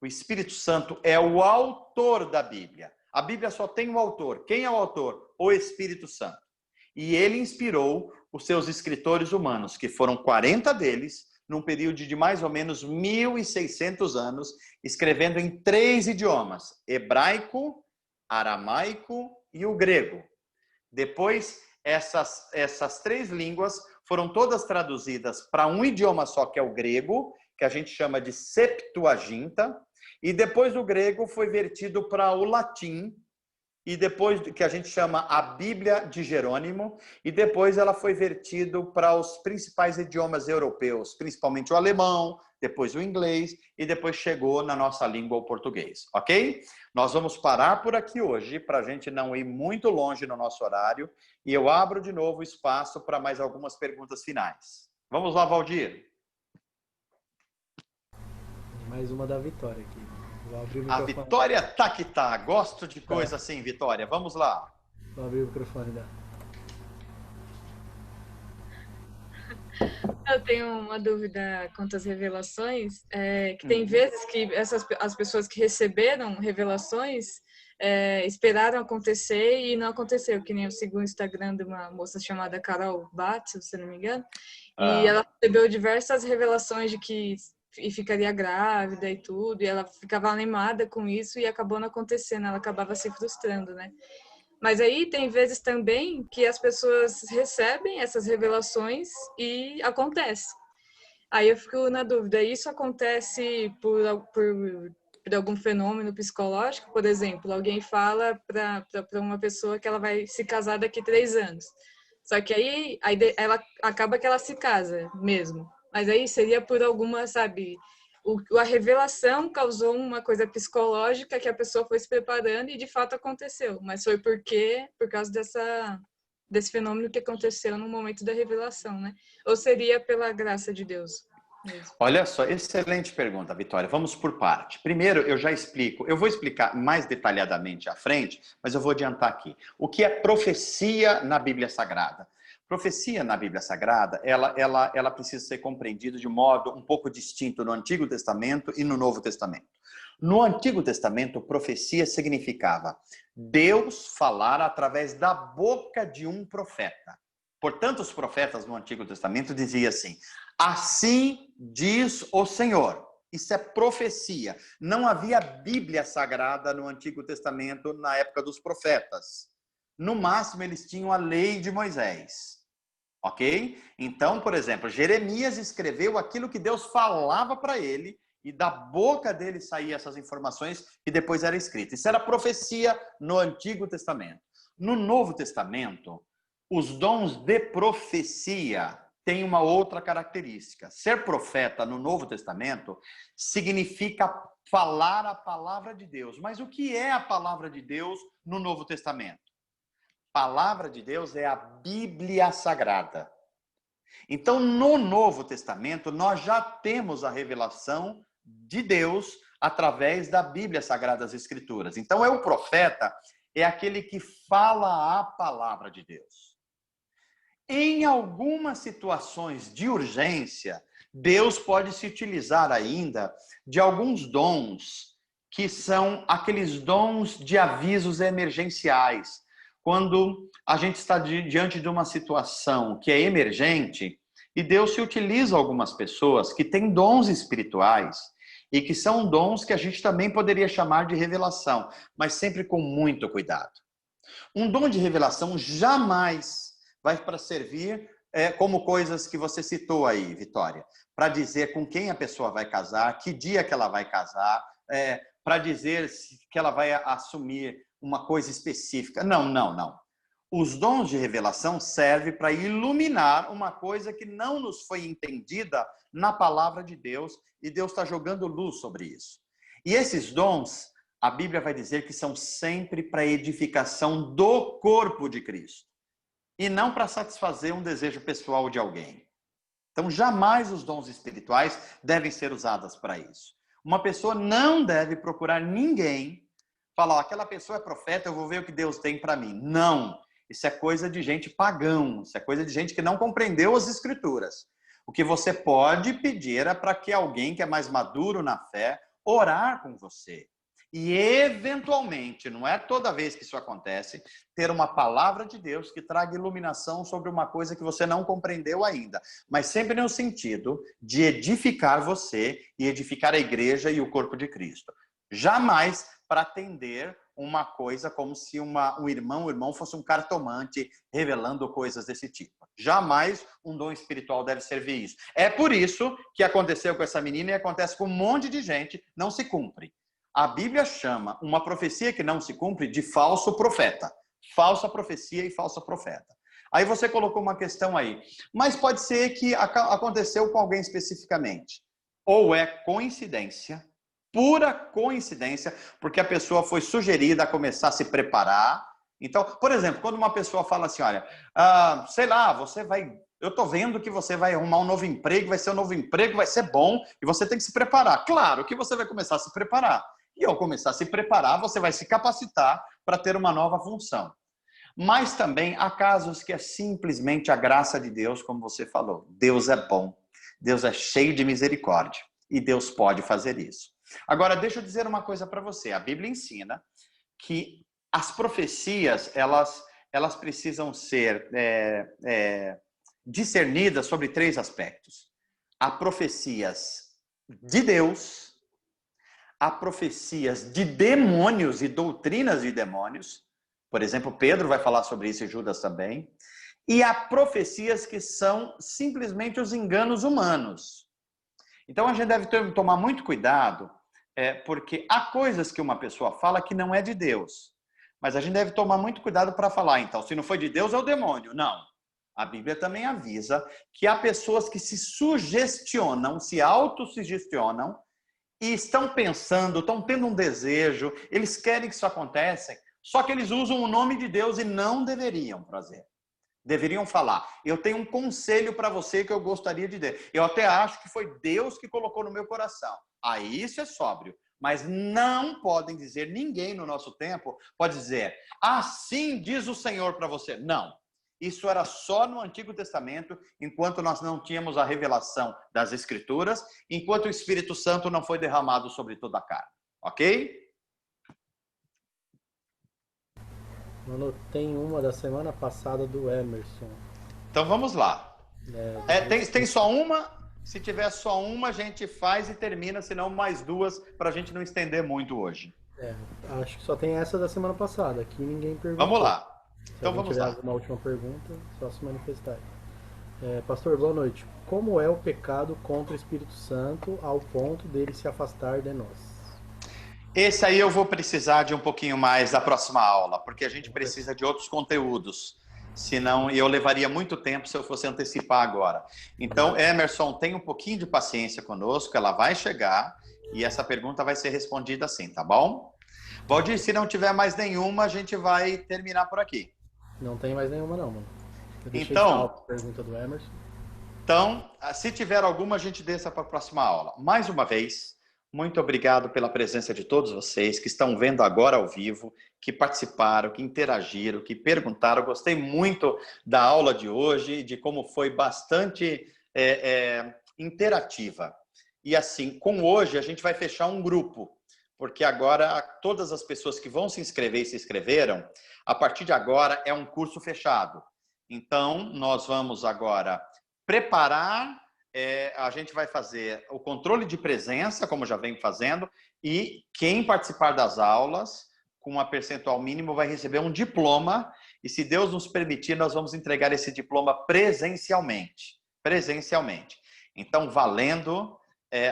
O Espírito Santo é o autor da Bíblia. A Bíblia só tem um autor. Quem é o autor? O Espírito Santo. E ele inspirou os seus escritores humanos, que foram 40 deles, num período de mais ou menos 1.600 anos, escrevendo em 3 idiomas: hebraico, aramaico e o grego. Depois, essas 3 línguas foram todas traduzidas para um idioma só, que é o grego, que a gente chama de Septuaginta, e depois o grego foi vertido para o latim, e depois que a gente chama a Bíblia de Jerônimo, e depois ela foi vertido para os principais idiomas europeus, principalmente o alemão, depois o inglês, e depois chegou na nossa língua o português, ok? Nós vamos parar por aqui hoje, para a gente não ir muito longe no nosso horário, e eu abro de novo espaço para mais algumas perguntas finais. Vamos lá, Valdir. Mais uma da Vitória aqui. Vou abrir o A microfone. Vitória tá que tá. Gosto de coisa assim, Vitória. Vamos lá. Vou abrir o microfone dela. Eu tenho uma dúvida quanto às revelações, que tem vezes que as pessoas que receberam revelações esperaram acontecer e não aconteceu, que nem eu sigo o Instagram de uma moça chamada Carol Batz, se não me engano, e ela recebeu diversas revelações de que ficaria grávida e tudo, e ela ficava animada com isso e acabou não acontecendo, ela acabava se frustrando, né? Mas aí tem vezes também que as pessoas recebem essas revelações e acontece. Aí eu fico na dúvida, isso acontece por algum fenômeno psicológico? Por exemplo, alguém fala para uma pessoa que ela vai se casar daqui 3 anos. Só que aí ela acaba que ela se casa mesmo. Mas aí seria por alguma, sabe... A revelação causou uma coisa psicológica que a pessoa foi se preparando e de fato aconteceu. Mas foi por causa desse fenômeno que aconteceu no momento da revelação, né? Ou seria pela graça de Deus mesmo? Olha só, excelente pergunta, Vitória. Vamos por parte. Primeiro, eu já explico. Eu vou explicar mais detalhadamente à frente, mas eu vou adiantar aqui. O que é profecia na Bíblia Sagrada? Profecia na Bíblia Sagrada, ela precisa ser compreendida de modo um pouco distinto no Antigo Testamento e no Novo Testamento. No Antigo Testamento, profecia significava Deus falar através da boca de um profeta. Portanto, os profetas no Antigo Testamento diziam assim: assim diz o Senhor. Isso é profecia. Não havia Bíblia Sagrada no Antigo Testamento na época dos profetas. No máximo, eles tinham a lei de Moisés. Ok? Então, por exemplo, Jeremias escreveu aquilo que Deus falava para ele e da boca dele saíam essas informações que depois era escrita. Isso era profecia no Antigo Testamento. No Novo Testamento, os dons de profecia têm uma outra característica. Ser profeta no Novo Testamento significa falar a palavra de Deus. Mas o que é a palavra de Deus no Novo Testamento? Palavra de Deus é a Bíblia Sagrada. Então, no Novo Testamento, nós já temos a revelação de Deus através da Bíblia Sagrada das Escrituras. Então, o profeta é aquele que fala a palavra de Deus. Em algumas situações de urgência, Deus pode se utilizar ainda de alguns dons, que são aqueles dons de avisos emergenciais. Quando a gente está diante de uma situação que é emergente, e Deus se utiliza algumas pessoas que têm dons espirituais, e que são dons que a gente também poderia chamar de revelação, mas sempre com muito cuidado. Um dom de revelação jamais vai para servir como coisas que você citou aí, Vitória, para dizer com quem a pessoa vai casar, que dia que ela vai casar, para dizer que ela vai assumir uma coisa específica. Não, não, não. Os dons de revelação servem para iluminar uma coisa que não nos foi entendida na palavra de Deus, e Deus está jogando luz sobre isso. E esses dons, a Bíblia vai dizer que são sempre para edificação do corpo de Cristo, e não para satisfazer um desejo pessoal de alguém. Então, jamais os dons espirituais devem ser usados para isso. Uma pessoa não deve procurar ninguém, falar, aquela pessoa é profeta, eu vou ver o que Deus tem para mim. Não, isso é coisa de gente pagão, isso é coisa de gente que não compreendeu as Escrituras. O que você pode pedir é para que alguém que é mais maduro na fé, orar com você. E, eventualmente, não é toda vez que isso acontece, ter uma palavra de Deus que traga iluminação sobre uma coisa que você não compreendeu ainda. Mas sempre no sentido de edificar você e edificar a igreja e o corpo de Cristo. Jamais para atender uma coisa como se um irmão fosse um cartomante revelando coisas desse tipo. Jamais um dom espiritual deve servir isso. É por isso que aconteceu com essa menina e acontece com um monte de gente, não se cumpre. A Bíblia chama uma profecia que não se cumpre de falso profeta. Falsa profecia e falso profeta. Aí você colocou uma questão aí. Mas pode ser que aconteceu com alguém especificamente. Ou é coincidência, pura coincidência, porque a pessoa foi sugerida a começar a se preparar. Então, por exemplo, quando uma pessoa fala assim, olha, sei lá, eu estou vendo que você vai arrumar um novo emprego, vai ser um novo emprego, vai ser bom, e você tem que se preparar. Claro que você vai começar a se preparar. E ao começar a se preparar, você vai se capacitar para ter uma nova função. Mas também há casos que é simplesmente a graça de Deus, como você falou. Deus é bom, Deus é cheio de misericórdia, e Deus pode fazer isso. Agora, deixa eu dizer uma coisa para você. A Bíblia ensina que as profecias, elas precisam ser discernidas sobre 3 aspectos. Há profecias de Deus, há profecias de demônios e doutrinas de demônios. Por exemplo, Pedro vai falar sobre isso e Judas também. E há profecias que são simplesmente os enganos humanos. Então, a gente deve tomar muito cuidado, porque há coisas que uma pessoa fala que não é de Deus. Mas a gente deve tomar muito cuidado para falar, então, se não foi de Deus, é o demônio. Não. A Bíblia também avisa que há pessoas que se sugestionam, se autossugestionam, e estão pensando, estão tendo um desejo, eles querem que isso aconteça, só que eles usam o nome de Deus e não deveriam fazer. Deveriam falar, eu tenho um conselho para você que eu gostaria de dar. Eu até acho que foi Deus que colocou no meu coração. Aí isso é sóbrio. Mas não podem dizer, ninguém no nosso tempo pode dizer, assim diz o Senhor para você. Não. Isso era só no Antigo Testamento, enquanto nós não tínhamos a revelação das Escrituras, enquanto o Espírito Santo não foi derramado sobre toda a carne. Ok? Mano, tem uma da semana passada do Emerson. Então vamos lá. Tem só uma? Se tiver só uma, a gente faz e termina, senão mais 2, para a gente não estender muito hoje. Acho que só tem essa da semana passada. Aqui ninguém perguntou. Vamos lá. Então vamos lá. Se alguma última pergunta, só se manifestar. Pastor, boa noite. Como é o pecado contra o Espírito Santo ao ponto dele se afastar de nós? Esse aí eu vou precisar de um pouquinho mais da próxima aula, porque a gente precisa de outros conteúdos. Senão eu levaria muito tempo se eu fosse antecipar agora. Então, Emerson, tenha um pouquinho de paciência conosco, ela vai chegar e essa pergunta vai ser respondida assim, tá bom? Valdir, se não tiver mais nenhuma, a gente vai terminar por aqui. Não tem mais nenhuma não, mano. Eu deixei então, a pergunta do Emerson. Então, se tiver alguma, a gente deixa para a próxima aula. Mais uma vez, muito obrigado pela presença de todos vocês que estão vendo agora ao vivo, que participaram, que interagiram, que perguntaram. Gostei muito da aula de hoje, de como foi bastante interativa. E assim, com hoje, a gente vai fechar um grupo, porque agora todas as pessoas que vão se inscrever e se inscreveram, a partir de agora é um curso fechado. Então, nós vamos agora preparar, a gente vai fazer o controle de presença, como já vem fazendo, e quem participar das aulas, com uma percentual mínimo, vai receber um diploma, e se Deus nos permitir, nós vamos entregar esse diploma presencialmente. Então, valendo,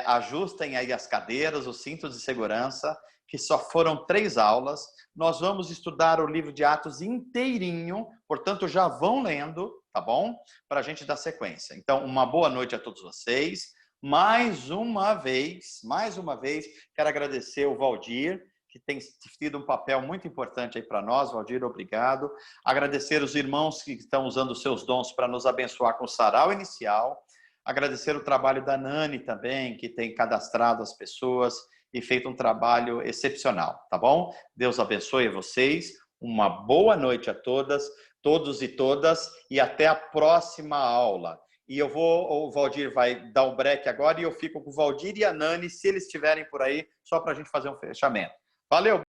ajustem aí as cadeiras, os cintos de segurança, que só foram 3 aulas. Nós vamos estudar o livro de Atos inteirinho, portanto, já vão lendo, tá bom? Para a gente dar sequência. Então, uma boa noite a todos vocês. Mais uma vez, quero agradecer o Valdir, que tem tido um papel muito importante aí para nós. Valdir, obrigado. Agradecer os irmãos que estão usando os seus dons para nos abençoar com o sarau inicial. Agradecer o trabalho da Nani também, que tem cadastrado as pessoas e feito um trabalho excepcional, tá bom? Deus abençoe vocês. Uma boa noite a todas, todos e todas, e até a próxima aula. E o Valdir vai dar um break agora e eu fico com o Valdir e a Nani, se eles estiverem por aí, só para a gente fazer um fechamento. Valeu!